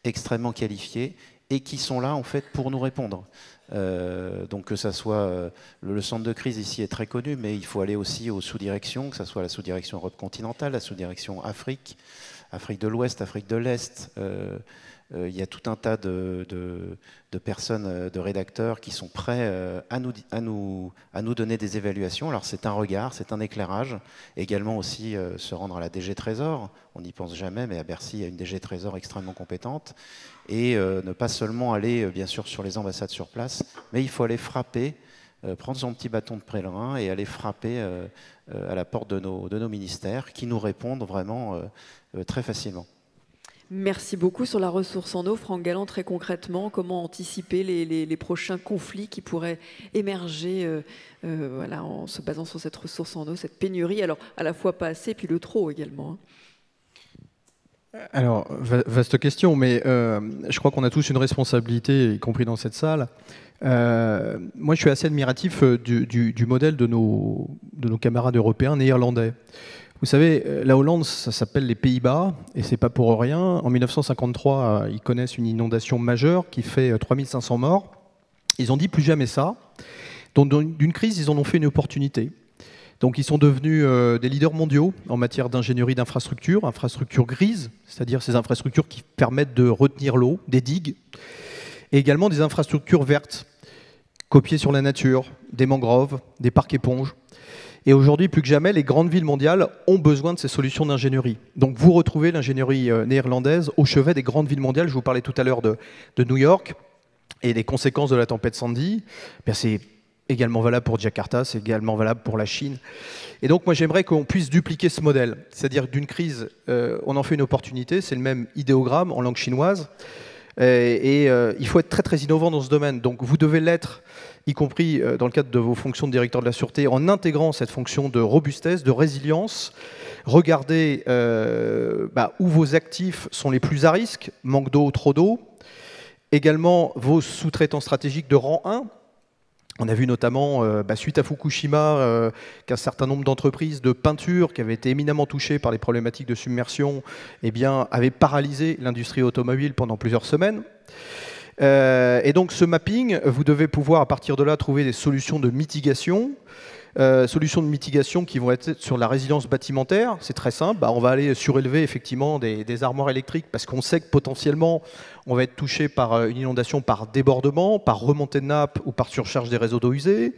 [SPEAKER 2] extrêmement qualifiés et qui sont là, en fait, pour nous répondre. Donc, que ça soit... le centre de crise ici est très connu, mais il faut aller aussi aux sous-directions, que ce soit la sous-direction Europe continentale, la sous-direction Afrique, Afrique de l'Ouest, Afrique de l'Est... il y a tout un tas de personnes, de rédacteurs qui sont prêts à nous donner des évaluations. Alors c'est un regard, c'est un éclairage. Également aussi se rendre à la DG Trésor. On n'y pense jamais, mais à Bercy, il y a une DG Trésor extrêmement compétente. Et ne pas seulement aller, bien sûr, sur les ambassades sur place, mais il faut aller frapper, prendre son petit bâton de pèlerin et aller frapper à la porte de nos ministères qui nous répondent vraiment très facilement.
[SPEAKER 1] Merci beaucoup. Sur la ressource en eau, Franck Galland, très concrètement, comment anticiper les prochains conflits qui pourraient émerger voilà, en se basant sur cette ressource en eau, cette pénurie, alors à la fois pas assez, puis le trop également, hein.
[SPEAKER 3] Alors, vaste question, mais je crois qu'on a tous une responsabilité, y compris dans cette salle. Moi, je suis assez admiratif du modèle de nos camarades européens néerlandais. Vous savez, la Hollande, ça s'appelle les Pays-Bas, et c'est pas pour rien. En 1953, ils connaissent une inondation majeure qui fait 3500 morts. Ils ont dit plus jamais ça. Donc, d'une crise, ils en ont fait une opportunité. Donc, ils sont devenus des leaders mondiaux en matière d'ingénierie d'infrastructures, infrastructures grises, c'est-à-dire ces infrastructures qui permettent de retenir l'eau, des digues, et également des infrastructures vertes, copiées sur la nature, des mangroves, des parcs éponges. Et aujourd'hui, plus que jamais, les grandes villes mondiales ont besoin de ces solutions d'ingénierie. Donc vous retrouvez l'ingénierie néerlandaise au chevet des grandes villes mondiales. Je vous parlais tout à l'heure de New York et des conséquences de la tempête Sandy. C'est également valable pour Jakarta, c'est également valable pour la Chine. Et donc moi j'aimerais qu'on puisse dupliquer ce modèle. C'est-à-dire que d'une crise, on en fait une opportunité. C'est le même idéogramme en langue chinoise. Il faut être très très innovant dans ce domaine. Donc vous devez l'être, y compris dans le cadre de vos fonctions de directeur de la sûreté, en intégrant cette fonction de robustesse, de résilience. Regardez où vos actifs sont les plus à risque, manque d'eau, trop d'eau. Également vos sous-traitants stratégiques de rang 1. On a vu notamment, suite à Fukushima, qu'un certain nombre d'entreprises de peinture qui avaient été éminemment touchées par les problématiques de submersion avaient paralysé l'industrie automobile pendant plusieurs semaines. Et donc ce mapping, vous devez pouvoir à partir de là trouver des solutions de mitigation. Solutions de mitigation qui vont être sur la résilience bâtimentaire. C'est très simple, on va aller surélever effectivement des armoires électriques parce qu'on sait que potentiellement on va être touché par une inondation par débordement, par remontée de nappe ou par surcharge des réseaux d'eau usée.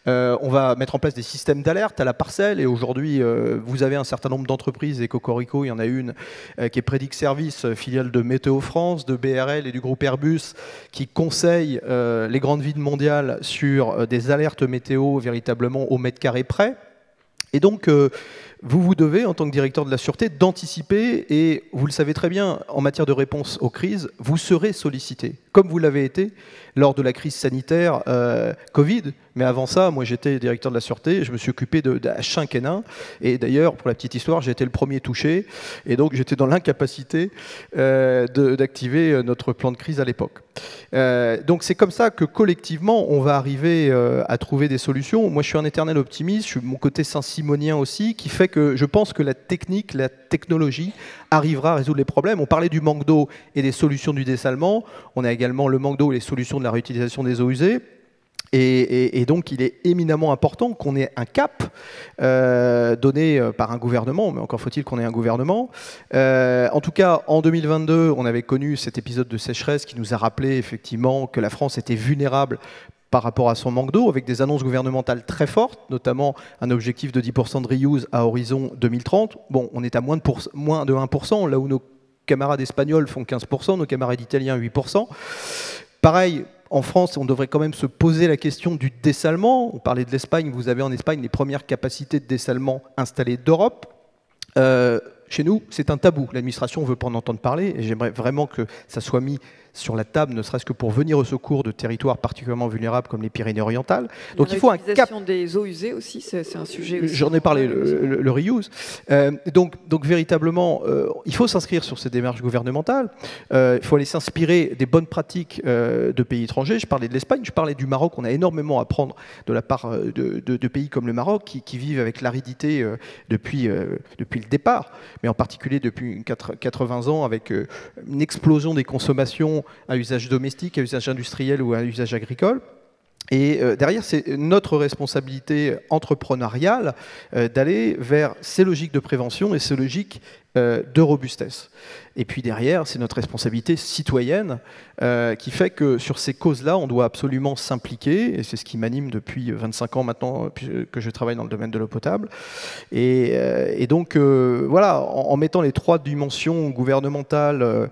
[SPEAKER 3] On va mettre en place des systèmes d'alerte à la parcelle et aujourd'hui vous avez un certain nombre d'entreprises et Cocorico, il y en a une qui est Predict Service, filiale de Météo France, de BRL et du groupe Airbus qui conseille les grandes villes mondiales sur des alertes météo véritablement au mètre carré près. Et donc, vous devez, en tant que directeur de la sûreté, d'anticiper, et vous le savez très bien, en matière de réponse aux crises, vous serez sollicité, comme vous l'avez été lors de la crise sanitaire Covid. Mais avant ça, moi j'étais directeur de la sûreté, je me suis occupé de H5N1, et d'ailleurs, pour la petite histoire, j'ai été le premier touché, et donc j'étais dans l'incapacité d'activer notre plan de crise à l'époque. Donc c'est comme ça que collectivement, on va arriver à trouver des solutions. Moi je suis un éternel optimiste, je suis mon côté saint-simonien aussi, qui fait que je pense que la technique, la technologie arrivera à résoudre les problèmes. On parlait du manque d'eau et des solutions du dessalement, on a également le manque d'eau et les solutions de la réutilisation des eaux usées. Et donc, il est éminemment important qu'on ait un cap donné par un gouvernement, mais encore faut-il qu'on ait un gouvernement. En tout cas, en 2022, on avait connu cet épisode de sécheresse qui nous a rappelé effectivement que la France était vulnérable par rapport à son manque d'eau, avec des annonces gouvernementales très fortes, notamment un objectif de 10% de reuse à horizon 2030. Bon, on est à moins de 1%, là où nos camarades espagnols font 15%, nos camarades italiens 8%. Pareil, en France, on devrait quand même se poser la question du dessalement. On parlait de l'Espagne, vous avez en Espagne les premières capacités de dessalement installées d'Europe. Chez nous, c'est un tabou. L'administration ne veut pas en entendre parler et j'aimerais vraiment que ça soit mis sur la table, ne serait-ce que pour venir au secours de territoires particulièrement vulnérables comme les Pyrénées-Orientales. Donc il faut un cap.
[SPEAKER 1] L'utilisation des eaux usées aussi, c'est un sujet aussi.
[SPEAKER 3] J'en ai parlé, le reuse. Donc véritablement, il faut s'inscrire sur ces démarches gouvernementales. Il faut aller s'inspirer des bonnes pratiques de pays étrangers. Je parlais de l'Espagne, je parlais du Maroc. On a énormément à apprendre de la part de pays comme le Maroc qui vivent avec l'aridité depuis le départ, mais en particulier depuis 80 ans avec une explosion des consommations à usage domestique, à usage industriel ou à usage agricole. Et derrière, c'est notre responsabilité entrepreneuriale d'aller vers ces logiques de prévention et ces logiques de robustesse. Et puis derrière, c'est notre responsabilité citoyenne qui fait que sur ces causes-là, on doit absolument s'impliquer, et c'est ce qui m'anime depuis 25 ans maintenant que je travaille dans le domaine de l'eau potable. Et donc, voilà, en mettant les trois dimensions gouvernementales,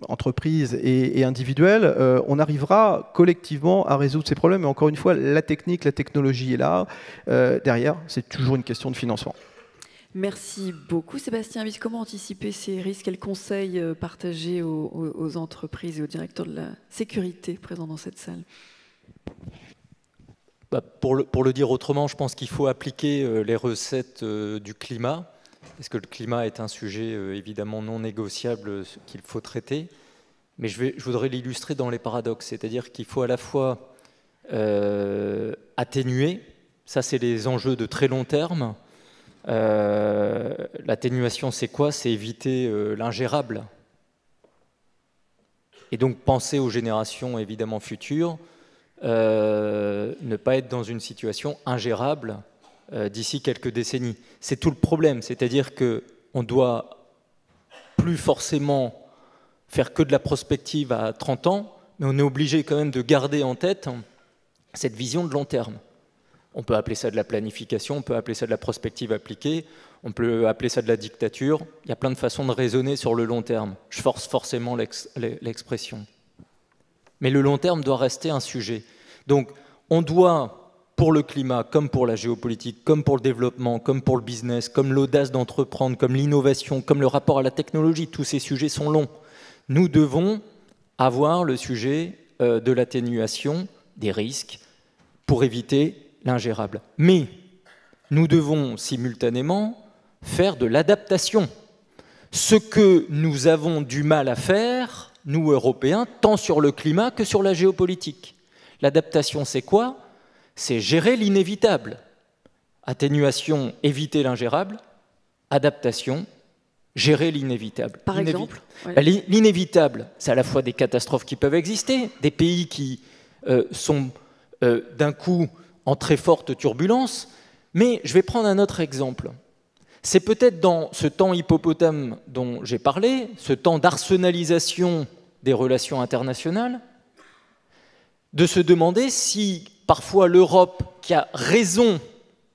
[SPEAKER 3] entreprises et individuelles, on arrivera collectivement à résoudre ces problèmes. Et encore une fois, la technique, la technologie est là. Derrière, c'est toujours une question de financement.
[SPEAKER 1] Merci beaucoup. Sébastien, comment anticiper ces risques? Quels conseils partager aux entreprises et aux directeurs de la sécurité présents dans cette salle?
[SPEAKER 4] Pour le dire autrement, je pense qu'il faut appliquer les recettes du climat, parce que le climat est un sujet évidemment non négociable qu'il faut traiter. Mais je voudrais l'illustrer dans les paradoxes, c'est-à-dire qu'il faut à la fois atténuer, ça c'est les enjeux de très long terme. L'atténuation, c'est quoi? C'est éviter l'ingérable. Et donc penser aux générations évidemment futures, ne pas être dans une situation ingérable d'ici quelques décennies. C'est tout le problème, c'est-à-dire qu'on doit plus forcément faire que de la prospective à 30 ans, mais on est obligé quand même de garder en tête cette vision de long terme. On peut appeler ça de la planification, on peut appeler ça de la prospective appliquée, on peut appeler ça de la dictature. Il y a plein de façons de raisonner sur le long terme. Je force forcément l'expression. Mais le long terme doit rester un sujet. Donc on doit, pour le climat, comme pour la géopolitique, comme pour le développement, comme pour le business, comme l'audace d'entreprendre, comme l'innovation, comme le rapport à la technologie, tous ces sujets sont longs. Nous devons avoir le sujet de l'atténuation des risques pour éviter l'ingérable. Mais nous devons simultanément faire de l'adaptation. Ce que nous avons du mal à faire, nous Européens, tant sur le climat que sur la géopolitique. L'adaptation, c'est quoi? C'est gérer l'inévitable. Atténuation, éviter l'ingérable. Adaptation, gérer l'inévitable.
[SPEAKER 1] Par exemple,
[SPEAKER 4] l'inévitable, c'est à la fois des catastrophes qui peuvent exister, des pays qui sont d'un coup en très forte turbulence, mais je vais prendre un autre exemple. C'est peut-être dans ce temps hippopotame dont j'ai parlé, ce temps d'arsenalisation des relations internationales, de se demander si parfois l'Europe, qui a raison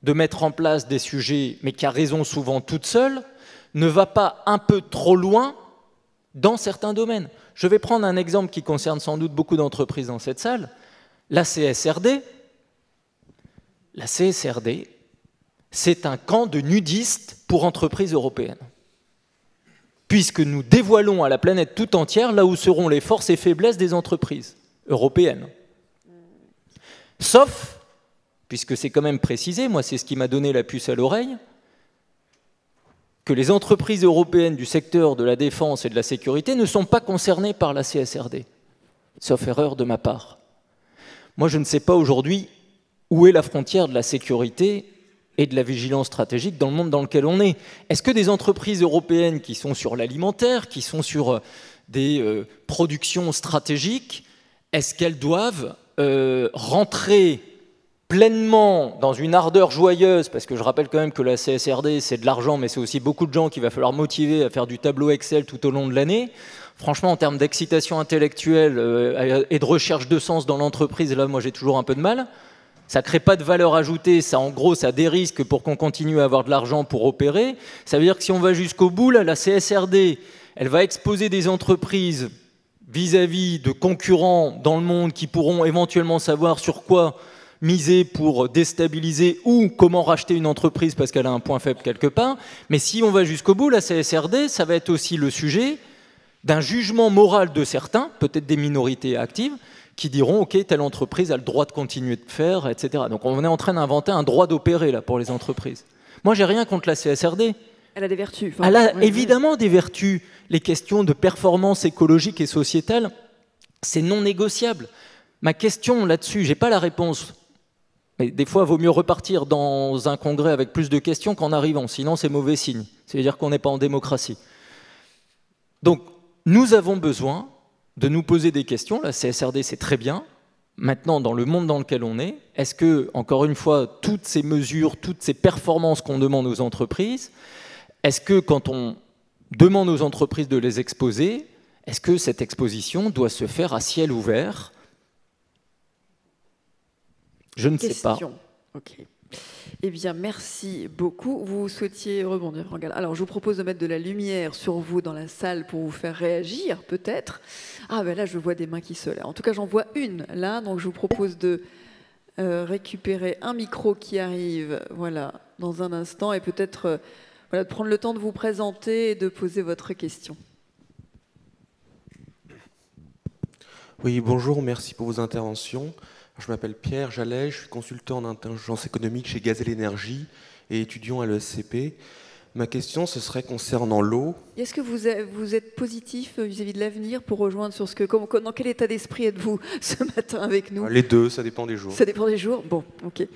[SPEAKER 4] de mettre en place des sujets, mais qui a raison souvent toute seule, ne va pas un peu trop loin dans certains domaines. Je vais prendre un exemple qui concerne sans doute beaucoup d'entreprises dans cette salle, la CSRD. La CSRD, c'est un camp de nudistes pour entreprises européennes. Puisque nous dévoilons à la planète tout entière là où seront les forces et faiblesses des entreprises européennes. Sauf, puisque c'est quand même précisé, moi c'est ce qui m'a donné la puce à l'oreille, que les entreprises européennes du secteur de la défense et de la sécurité ne sont pas concernées par la CSRD. Sauf erreur de ma part. Moi je ne sais pas aujourd'hui où est la frontière de la sécurité et de la vigilance stratégique dans le monde dans lequel on est. Est-ce que des entreprises européennes qui sont sur l'alimentaire, qui sont sur des productions stratégiques, est-ce qu'elles doivent rentrer pleinement dans une ardeur joyeuse, parce que je rappelle quand même que la CSRD, c'est de l'argent, mais c'est aussi beaucoup de gens qu'il va falloir motiver à faire du tableau Excel tout au long de l'année. Franchement, en termes d'excitation intellectuelle et de recherche de sens dans l'entreprise, là, moi, j'ai toujours un peu de mal. Ça ne crée pas de valeur ajoutée, ça, en gros, ça dérisque pour qu'on continue à avoir de l'argent pour opérer. Ça veut dire que si on va jusqu'au bout, là, la CSRD, elle va exposer des entreprises vis-à-vis de concurrents dans le monde qui pourront éventuellement savoir sur quoi miser pour déstabiliser ou comment racheter une entreprise parce qu'elle a un point faible quelque part. Mais si on va jusqu'au bout, la CSRD, ça va être aussi le sujet d'un jugement moral de certains, peut-être des minorités actives, qui diront « Ok, telle entreprise a le droit de continuer de faire, etc. » Donc on est en train d'inventer un droit d'opérer là pour les entreprises. Moi, j'ai rien contre la CSRD.
[SPEAKER 1] Elle a des vertus.
[SPEAKER 4] Elle a évidemment des vertus. Les questions de performance écologique et sociétale, c'est non négociable. Ma question là-dessus, je n'ai pas la réponse. Mais des fois, il vaut mieux repartir dans un congrès avec plus de questions qu'en arrivant. Sinon, c'est mauvais signe. C'est-à-dire qu'on n'est pas en démocratie. Donc, nous avons besoin de nous poser des questions. La CSRD, c'est très bien. Maintenant, dans le monde dans lequel on est que, encore une fois, toutes ces mesures, toutes ces performances qu'on demande aux entreprises, est-ce que quand on demande aux entreprises de les exposer, est-ce que cette exposition doit se faire à ciel ouvert ? Je ne sais pas.
[SPEAKER 1] Ok. Eh bien, merci beaucoup. Vous souhaitiez rebondir? Alors, je vous propose de mettre de la lumière sur vous dans la salle pour vous faire réagir, peut-être. Ah, ben là, je vois des mains qui se lèvent. En tout cas, j'en vois une, là. Donc, je vous propose de récupérer un micro qui arrive, voilà, dans un instant, et peut-être voilà, de prendre le temps de vous présenter et de poser votre question.
[SPEAKER 5] Oui, bonjour, merci pour vos interventions. Je m'appelle Pierre Jallet, je suis consultant en intelligence économique chez Gazelle Énergie et étudiant à l'ESCP. Ma question, ce serait concernant l'eau.
[SPEAKER 1] Est-ce que vous êtes positif vis-à-vis de l'avenir pour rejoindre sur ce que... Dans quel état d'esprit êtes-vous ce matin avec nous?
[SPEAKER 5] Les deux, ça dépend des jours.
[SPEAKER 1] Ça dépend des jours? Bon, ok.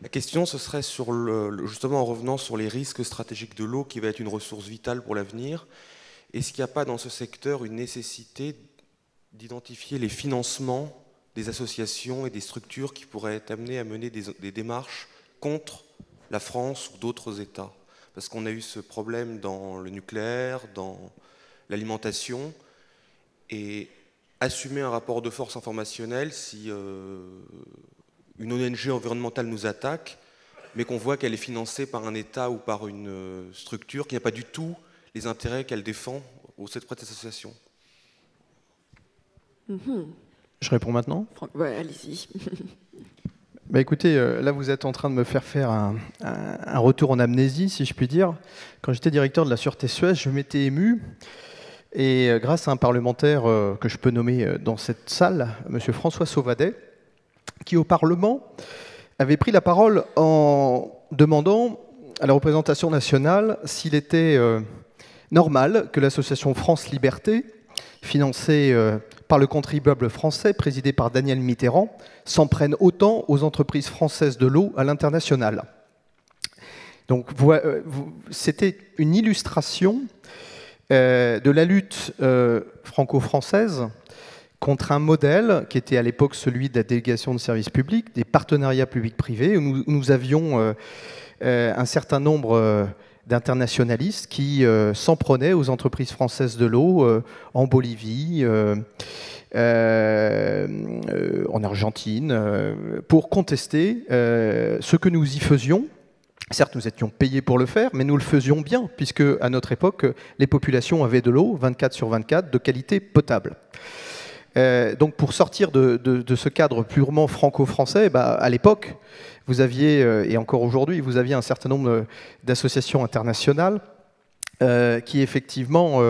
[SPEAKER 5] La question, ce serait sur justement en revenant sur les risques stratégiques de l'eau qui va être une ressource vitale pour l'avenir. Est-ce qu'il n'y a pas dans ce secteur une nécessité d'identifier les financements des associations et des structures qui pourraient être amenées à mener des démarches contre la France ou d'autres États? Parce qu'on a eu ce problème dans le nucléaire, dans l'alimentation, et assumer un rapport de force informationnel si une ONG environnementale nous attaque, mais qu'on voit qu'elle est financée par un État ou par une structure qui n'a pas du tout les intérêts qu'elle défend auprès de cette association.
[SPEAKER 3] Je réponds maintenant?
[SPEAKER 1] Ouais, allez-y.
[SPEAKER 3] Bah écoutez, là vous êtes en train de me faire un retour en amnésie, si je puis dire. Quand j'étais directeur de la Sûreté Suez, je m'étais ému et grâce à un parlementaire que je peux nommer dans cette salle, M. François Sauvadet, qui au Parlement avait pris la parole en demandant à la représentation nationale s'il était normal que l'association France Liberté, financée par le contribuable français, présidée par Daniel Mitterrand, s'en prenne autant aux entreprises françaises de l'eau à l'international. Donc c'était une illustration de la lutte franco-française contre un modèle qui était à l'époque celui de la délégation de services publics, des partenariats publics-privés, où nous avions un certain nombre d'internationalistes qui s'en prenaient aux entreprises françaises de l'eau en Bolivie, en Argentine, pour contester ce que nous y faisions. Certes, nous étions payés pour le faire, mais nous le faisions bien, puisque à notre époque, les populations avaient de l'eau, 24/24, de qualité potable. Donc pour sortir de ce cadre purement franco-français, à l'époque, vous aviez, et encore aujourd'hui, vous aviez un certain nombre d'associations internationales qui effectivement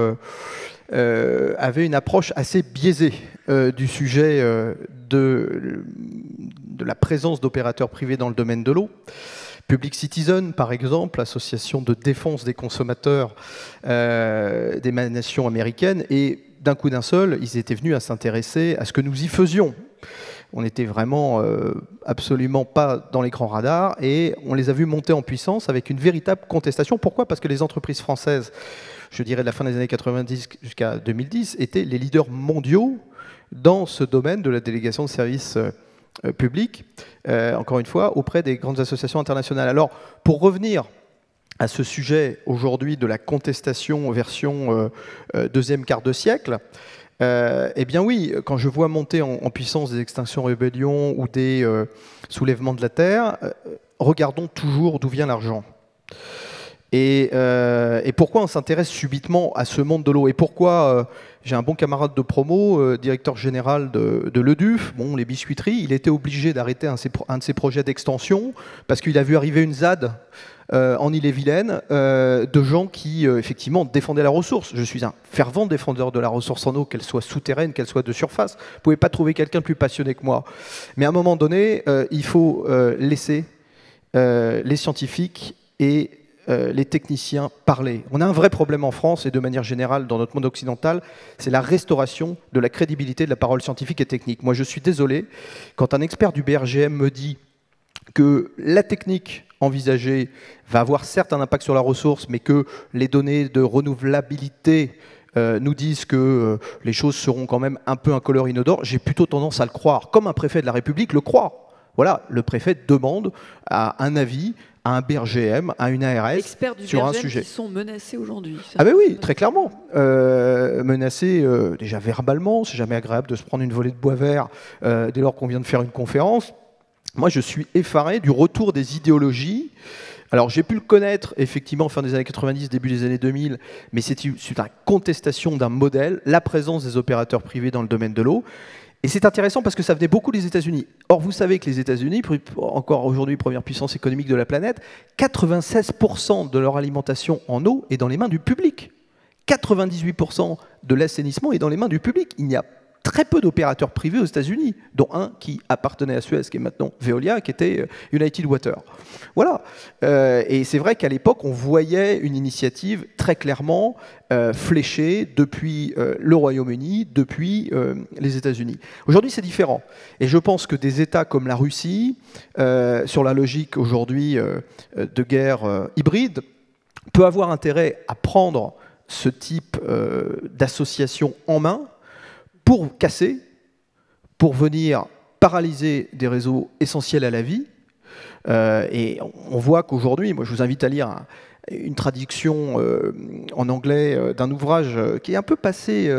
[SPEAKER 3] avaient une approche assez biaisée du sujet de la présence d'opérateurs privés dans le domaine de l'eau. Public Citizen, par exemple, association de défense des consommateurs d'émanation américaine, et d'un coup d'un seul, ils étaient venus à s'intéresser à ce que nous y faisions. On n'était vraiment absolument pas dans les grands radars, et on les a vus monter en puissance avec une véritable contestation. Pourquoi ? Parce que les entreprises françaises, je dirais de la fin des années 90 jusqu'à 2010, étaient les leaders mondiaux dans ce domaine de la délégation de services publics, encore une fois, auprès des grandes associations internationales. Alors, pour revenir à ce sujet aujourd'hui de la contestation version deuxième quart de siècle, eh bien oui, quand je vois monter en puissance des extinctions rébellions ou des soulèvements de la terre, regardons toujours d'où vient l'argent. Et pourquoi on s'intéresse subitement à ce monde de l'eau? Et pourquoi j'ai un bon camarade de promo, directeur général de l'EDUF, bon, les biscuiteries, il était obligé d'arrêter un de ses projets d'extension parce qu'il a vu arriver une ZAD en Ille-et-Vilaine de gens qui, effectivement, défendaient la ressource. Je suis un fervent défendeur de la ressource en eau, qu'elle soit souterraine, qu'elle soit de surface. Vous ne pouvez pas trouver quelqu'un plus passionné que moi. Mais à un moment donné, il faut laisser les scientifiques et les techniciens parler. On a un vrai problème en France et de manière générale dans notre monde occidental, c'est la restauration de la crédibilité de la parole scientifique et technique. Moi, je suis désolé, quand un expert du BRGM me dit que la technique envisagée va avoir certes un impact sur la ressource, mais que les données de renouvelabilité nous disent que les choses seront quand même un peu incolores, inodores, j'ai plutôt tendance à le croire, comme un préfet de la République le croit. Voilà, le préfet demande à un avis, à un BRGM, à une ARS sur un sujet.
[SPEAKER 1] Qui sont menacés aujourd'hui.
[SPEAKER 3] Ah ben oui, très clairement. Menacés déjà verbalement, c'est jamais agréable de se prendre une volée de bois vert dès lors qu'on vient de faire une conférence. Moi, je suis effaré du retour des idéologies. Alors, j'ai pu le connaître, effectivement, fin des années 90, début des années 2000, mais c'est une contestation d'un modèle, la présence des opérateurs privés dans le domaine de l'eau. Et c'est intéressant parce que ça venait beaucoup des États-Unis. Or, vous savez que les États-Unis, encore aujourd'hui première puissance économique de la planète, 96% de leur alimentation en eau est dans les mains du public. 98% de l'assainissement est dans les mains du public. Il n'y a très peu d'opérateurs privés aux États-Unis, dont un qui appartenait à Suez, qui est maintenant Veolia, qui était United Water. Voilà. Et c'est vrai qu'à l'époque, on voyait une initiative très clairement fléchée depuis le Royaume-Uni, depuis les États-Unis. Aujourd'hui, c'est différent. Et je pense que des États comme la Russie, sur la logique aujourd'hui de guerre hybride, peut avoir intérêt à prendre ce type d'association en main pour casser, pour venir paralyser des réseaux essentiels à la vie. Et on voit qu'aujourd'hui, moi je vous invite à lire une traduction en anglais d'un ouvrage qui est un peu passé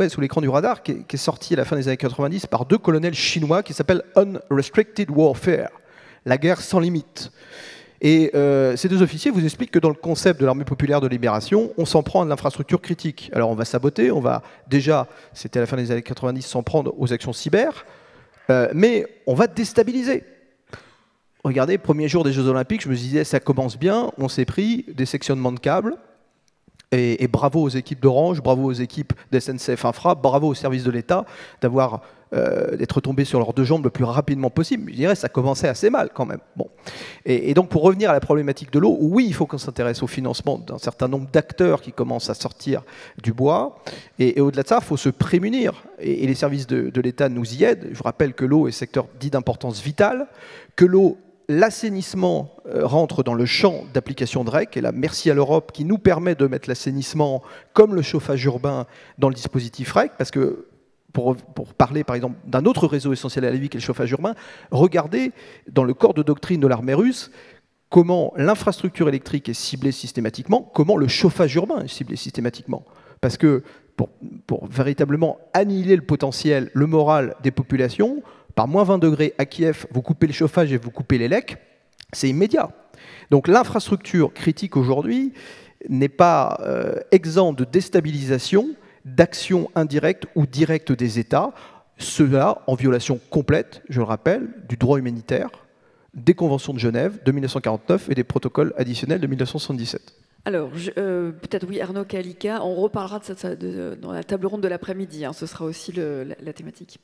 [SPEAKER 3] sous l'écran du radar, qui est sorti à la fin des années 90 par deux colonels chinois qui s'appelle Unrestricted Warfare, la guerre sans limite. Et ces deux officiers vous expliquent que dans le concept de l'armée populaire de libération, on s'en prend à l'infrastructure critique. Alors on va saboter, on va déjà, c'était à la fin des années 90, s'en prendre aux actions cyber, mais on va déstabiliser. Regardez, premier jour des Jeux Olympiques, je me disais ça commence bien, on s'est pris des sectionnements de câbles, Et bravo aux équipes d'Orange, bravo aux équipes d'SNCF Infra, bravo aux services de l'État d'être tombés sur leurs deux jambes le plus rapidement possible. Je dirais que ça commençait assez mal quand même. Bon. Et donc pour revenir à la problématique de l'eau, oui, il faut qu'on s'intéresse au financement d'un certain nombre d'acteurs qui commencent à sortir du bois. Et au-delà de ça, il faut se prémunir. Et les services de l'État nous y aident. Je vous rappelle que l'eau est secteur dit d'importance vitale, que l'assainissement rentre dans le champ d'application de REC, et là, merci à l'Europe qui nous permet de mettre l'assainissement comme le chauffage urbain dans le dispositif REC, parce que pour parler par exemple d'un autre réseau essentiel à la vie qui est le chauffage urbain, regardez dans le corps de doctrine de l'armée russe comment l'infrastructure électrique est ciblée systématiquement, comment le chauffage urbain est ciblé systématiquement. Parce que pour véritablement annihiler le potentiel, le moral des populations, par moins 20 degrés à Kiev, vous coupez le chauffage et vous coupez les lecs, c'est immédiat. Donc l'infrastructure critique aujourd'hui n'est pas exempte de déstabilisation, d'actions indirectes ou directes des États, cela en violation complète, je le rappelle, du droit humanitaire, des conventions de Genève de 1949 et des protocoles additionnels de 1977.
[SPEAKER 1] Alors, peut-être oui, Arnaud Kalika, on reparlera de ça dans la table ronde de l'après-midi, hein, ce sera aussi la thématique.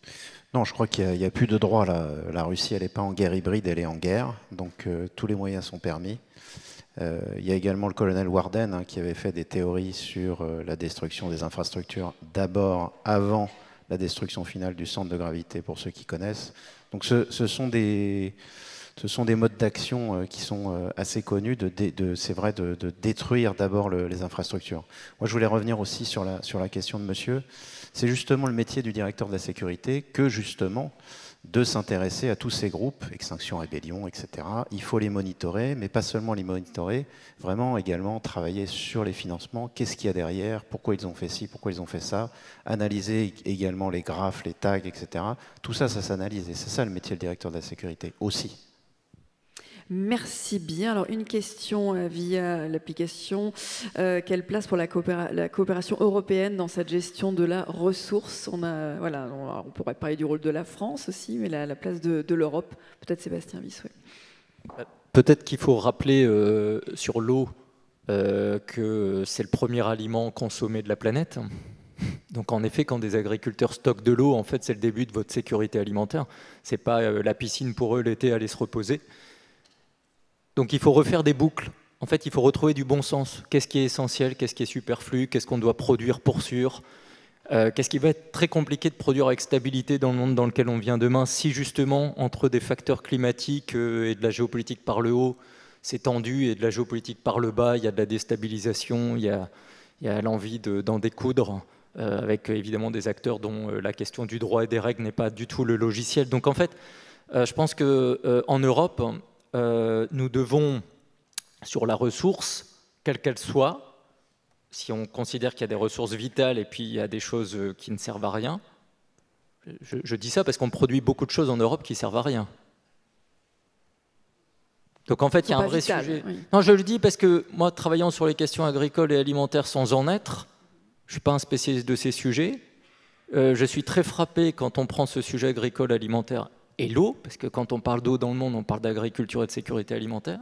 [SPEAKER 2] Non, je crois qu'il n'y a plus de droit. La Russie, elle n'est pas en guerre hybride, elle est en guerre, donc tous les moyens sont permis. Il y a également le colonel Warden qui avait fait des théories sur la destruction des infrastructures, d'abord avant la destruction finale du centre de gravité, pour ceux qui connaissent. Donc ce sont des modes d'action qui sont assez connus, c'est vrai, de détruire d'abord les infrastructures. Moi, je voulais revenir aussi sur la question de monsieur. C'est justement le métier du directeur de la sécurité que justement de s'intéresser à tous ces groupes, Extinction Rébellion, etc. Il faut les monitorer, mais pas seulement les monitorer, vraiment également travailler sur les financements, qu'est-ce qu'il y a derrière, pourquoi ils ont fait ci, pourquoi ils ont fait ça, analyser également les graphes, les tags, etc. Tout ça, ça s'analyse, et c'est ça le métier du directeur de la sécurité aussi.
[SPEAKER 1] Merci bien. Alors, une question via l'application. Quelle place pour la coopération européenne dans cette gestion de la ressource? On pourrait parler du rôle de la France aussi, mais la place de l'Europe. Peut-être Sébastien Wyss, oui.
[SPEAKER 4] Peut-être qu'il faut rappeler sur l'eau que c'est le premier aliment consommé de la planète. Donc en effet, quand des agriculteurs stockent de l'eau, en fait, c'est le début de votre sécurité alimentaire. C'est pas la piscine pour eux l'été, aller se reposer. Donc il faut refaire des boucles. En fait, il faut retrouver du bon sens. Qu'est-ce qui est essentiel, qu'est-ce qui est superflu, qu'est-ce qu'on doit produire pour sûr, qu'est-ce qui va être très compliqué de produire avec stabilité dans le monde dans lequel on vient demain, si justement, entre des facteurs climatiques et de la géopolitique par le haut, c'est tendu, et de la géopolitique par le bas, il y a de la déstabilisation, il y a l'envie d'en découdre, avec évidemment des acteurs dont la question du droit et des règles n'est pas du tout le logiciel. Donc en fait, je pense qu'en Europe, nous devons, sur la ressource, quelle qu'elle soit, si on considère qu'il y a des ressources vitales et puis il y a des choses qui ne servent à rien, je dis ça parce qu'on produit beaucoup de choses en Europe qui ne servent à rien. Donc en fait, il y a un vrai sujet. Oui. Non, je le dis parce que moi, travaillant sur les questions agricoles et alimentaires sans en être, je ne suis pas un spécialiste de ces sujets. Je suis très frappé quand on prend ce sujet agricole, alimentaire et l'eau, parce que quand on parle d'eau dans le monde, on parle d'agriculture et de sécurité alimentaire.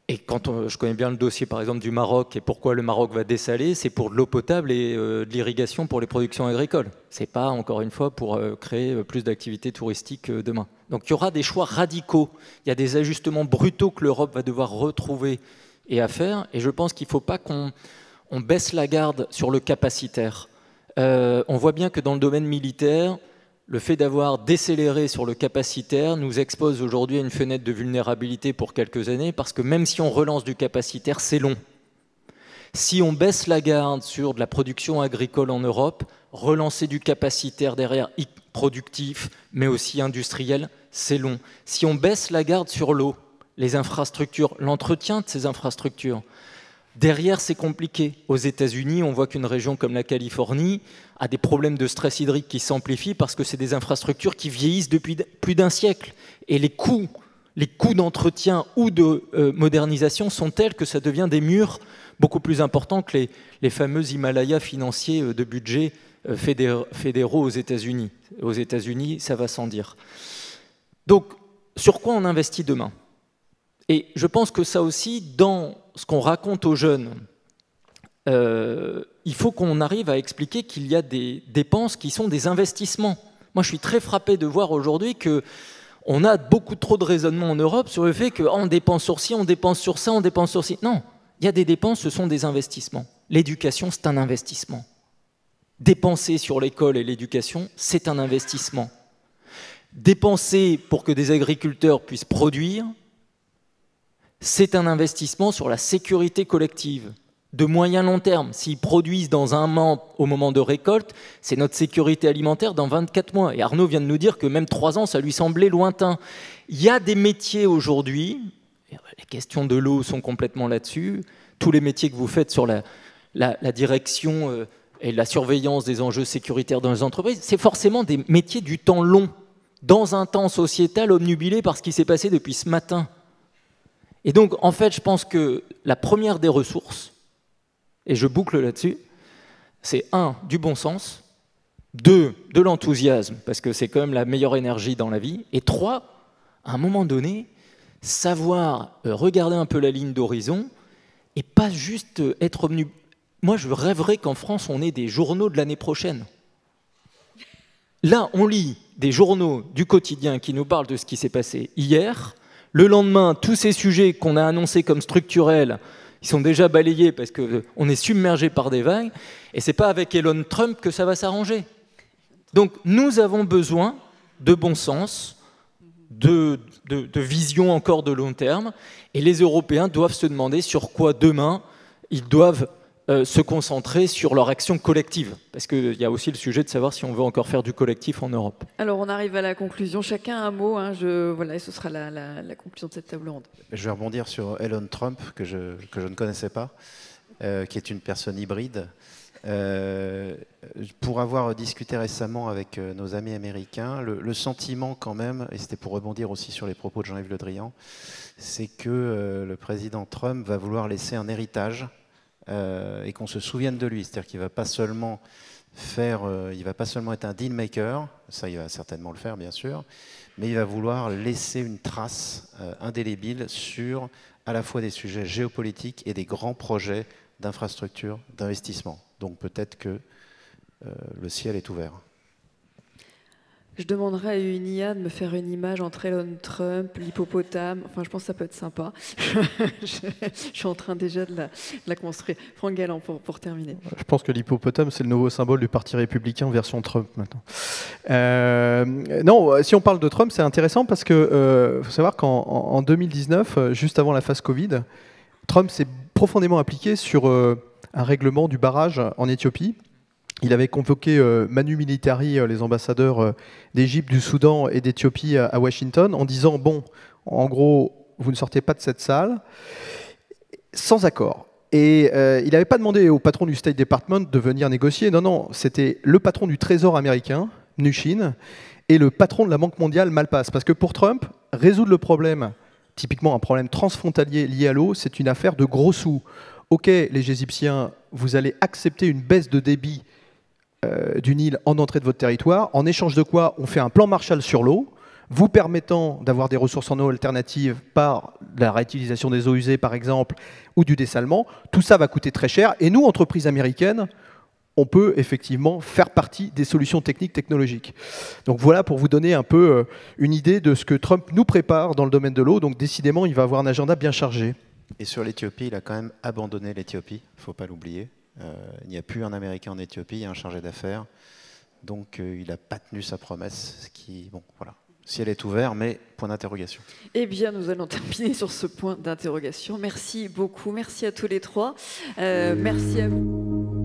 [SPEAKER 4] Et quand je connais bien le dossier, par exemple, du Maroc, et pourquoi le Maroc va dessaler, c'est pour de l'eau potable et de l'irrigation pour les productions agricoles. Ce n'est pas, encore une fois, pour créer plus d'activités touristiques demain. Donc il y aura des choix radicaux, il y a des ajustements brutaux que l'Europe va devoir retrouver et à faire, et je pense qu'il ne faut pas qu'on baisse la garde sur le capacitaire. On voit bien que dans le domaine militaire, le fait d'avoir décéléré sur le capacitaire nous expose aujourd'hui à une fenêtre de vulnérabilité pour quelques années, parce que même si on relance du capacitaire, c'est long. Si on baisse la garde sur de la production agricole en Europe, relancer du capacitaire derrière, productif, mais aussi industriel, c'est long. Si on baisse la garde sur l'eau, les infrastructures, l'entretien de ces infrastructures, derrière, c'est compliqué. Aux États-Unis, on voit qu'une région comme la Californie a des problèmes de stress hydrique qui s'amplifient parce que c'est des infrastructures qui vieillissent depuis plus d'un siècle. Et les coûts d'entretien ou de modernisation sont tels que ça devient des murs beaucoup plus importants que les fameux Himalayas financiers de budget fédéraux aux États-Unis. Aux États-Unis, ça va sans dire. Donc, sur quoi on investit demain ? Et je pense que ça aussi, dans ce qu'on raconte aux jeunes il faut qu'on arrive à expliquer qu'il y a des dépenses qui sont des investissements. Moi, je suis très frappé de voir aujourd'hui qu'on a beaucoup trop de raisonnement en Europe sur le fait qu'on dépense sur ci, on dépense sur ça, on dépense sur ci. Non, il y a des dépenses, ce sont des investissements. L'éducation, c'est un investissement. Dépenser sur l'école et l'éducation, c'est un investissement. Dépenser pour que des agriculteurs puissent produire, c'est un investissement sur la sécurité collective, de moyen long terme. S'ils produisent dans un mois au moment de récolte, c'est notre sécurité alimentaire dans 24 mois. Et Arnaud vient de nous dire que même 3 ans, ça lui semblait lointain. Il y a des métiers aujourd'hui, les questions de l'eau sont complètement là-dessus, tous les métiers que vous faites sur la direction et la surveillance des enjeux sécuritaires dans les entreprises, c'est forcément des métiers du temps long, dans un temps sociétal obnubilé par ce qui s'est passé depuis ce matin. Et donc, en fait, je pense que la première des ressources, et je boucle là-dessus, c'est 1, du bon sens, 2, de l'enthousiasme, parce que c'est quand même la meilleure énergie dans la vie, et 3, à un moment donné, savoir regarder un peu la ligne d'horizon et pas juste être obnubilé. Moi, je rêverais qu'en France, on ait des journaux de l'année prochaine. Là, on lit des journaux du quotidien qui nous parlent de ce qui s'est passé hier. Le lendemain, tous ces sujets qu'on a annoncés comme structurels, ils sont déjà balayés parce qu'on est submergé par des vagues. Et ce n'est pas avec Elon Trump que ça va s'arranger. Donc, nous avons besoin de bon sens, de vision encore de long terme. Et les Européens doivent se demander sur quoi demain ils doivent se concentrer sur leur action collective. Parce qu'il y a aussi le sujet de savoir si on veut encore faire du collectif en Europe.
[SPEAKER 1] Alors, on arrive à la conclusion. Chacun un mot. Voilà, et ce sera la conclusion de cette table ronde.
[SPEAKER 2] Je vais rebondir sur Elon Trump, que je ne connaissais pas, qui est une personne hybride. Pour avoir discuté récemment avec nos amis américains, le sentiment quand même, et c'était pour rebondir aussi sur les propos de Jean-Yves Le Drian, c'est que le président Trump va vouloir laisser un héritage et qu'on se souvienne de lui. C'est-à-dire qu'il ne va pas seulement il va pas seulement être un deal maker, ça il va certainement le faire bien sûr, mais il va vouloir laisser une trace indélébile sur à la fois des sujets géopolitiques et des grands projets d'infrastructure, d'investissement. Donc peut-être que le ciel est ouvert.
[SPEAKER 1] Je demanderai à une IA de me faire une image entre Elon Trump, l'hippopotame. Enfin, je pense que ça peut être sympa. Je suis en train déjà de la construire. Franck Galland, pour terminer.
[SPEAKER 3] Je pense que l'hippopotame, c'est le nouveau symbole du Parti républicain version Trump maintenant. Non, si on parle de Trump, c'est intéressant parce que faut savoir qu'en 2019, juste avant la phase Covid, Trump s'est profondément impliqué sur un règlement du barrage en Éthiopie. Il avait convoqué Manu Militari, les ambassadeurs d'Égypte, du Soudan et d'Éthiopie à Washington, en disant, bon, en gros, vous ne sortez pas de cette salle, sans accord. Et il n'avait pas demandé au patron du State Department de venir négocier, non, c'était le patron du Trésor américain, Mnuchin, et le patron de la Banque mondiale, Malpass. Parce que pour Trump, résoudre le problème, typiquement un problème transfrontalier lié à l'eau, c'est une affaire de gros sous. Ok, les Égyptiens, vous allez accepter une baisse de débit du Nil en entrée de votre territoire, en échange de quoi on fait un plan Marshall sur l'eau, vous permettant d'avoir des ressources en eau alternatives par la réutilisation des eaux usées par exemple, ou du dessalement. Tout ça va coûter très cher, et nous, entreprises américaines, on peut effectivement faire partie des solutions techniques, technologiques. Donc voilà pour vous donner un peu une idée de ce que Trump nous prépare dans le domaine de l'eau. Donc décidément, il va avoir un agenda bien chargé.
[SPEAKER 2] Et sur l'Éthiopie, il a quand même abandonné l'Éthiopie, il ne faut pas l'oublier. Il n'y a plus un Américain en Éthiopie, il y a un chargé d'affaires. Donc il n'a pas tenu sa promesse, ce qui, bon, voilà. Si elle est ouverte, mais point d'interrogation.
[SPEAKER 1] Eh bien, nous allons terminer sur ce point d'interrogation. Merci beaucoup, merci à tous les trois. Merci à vous.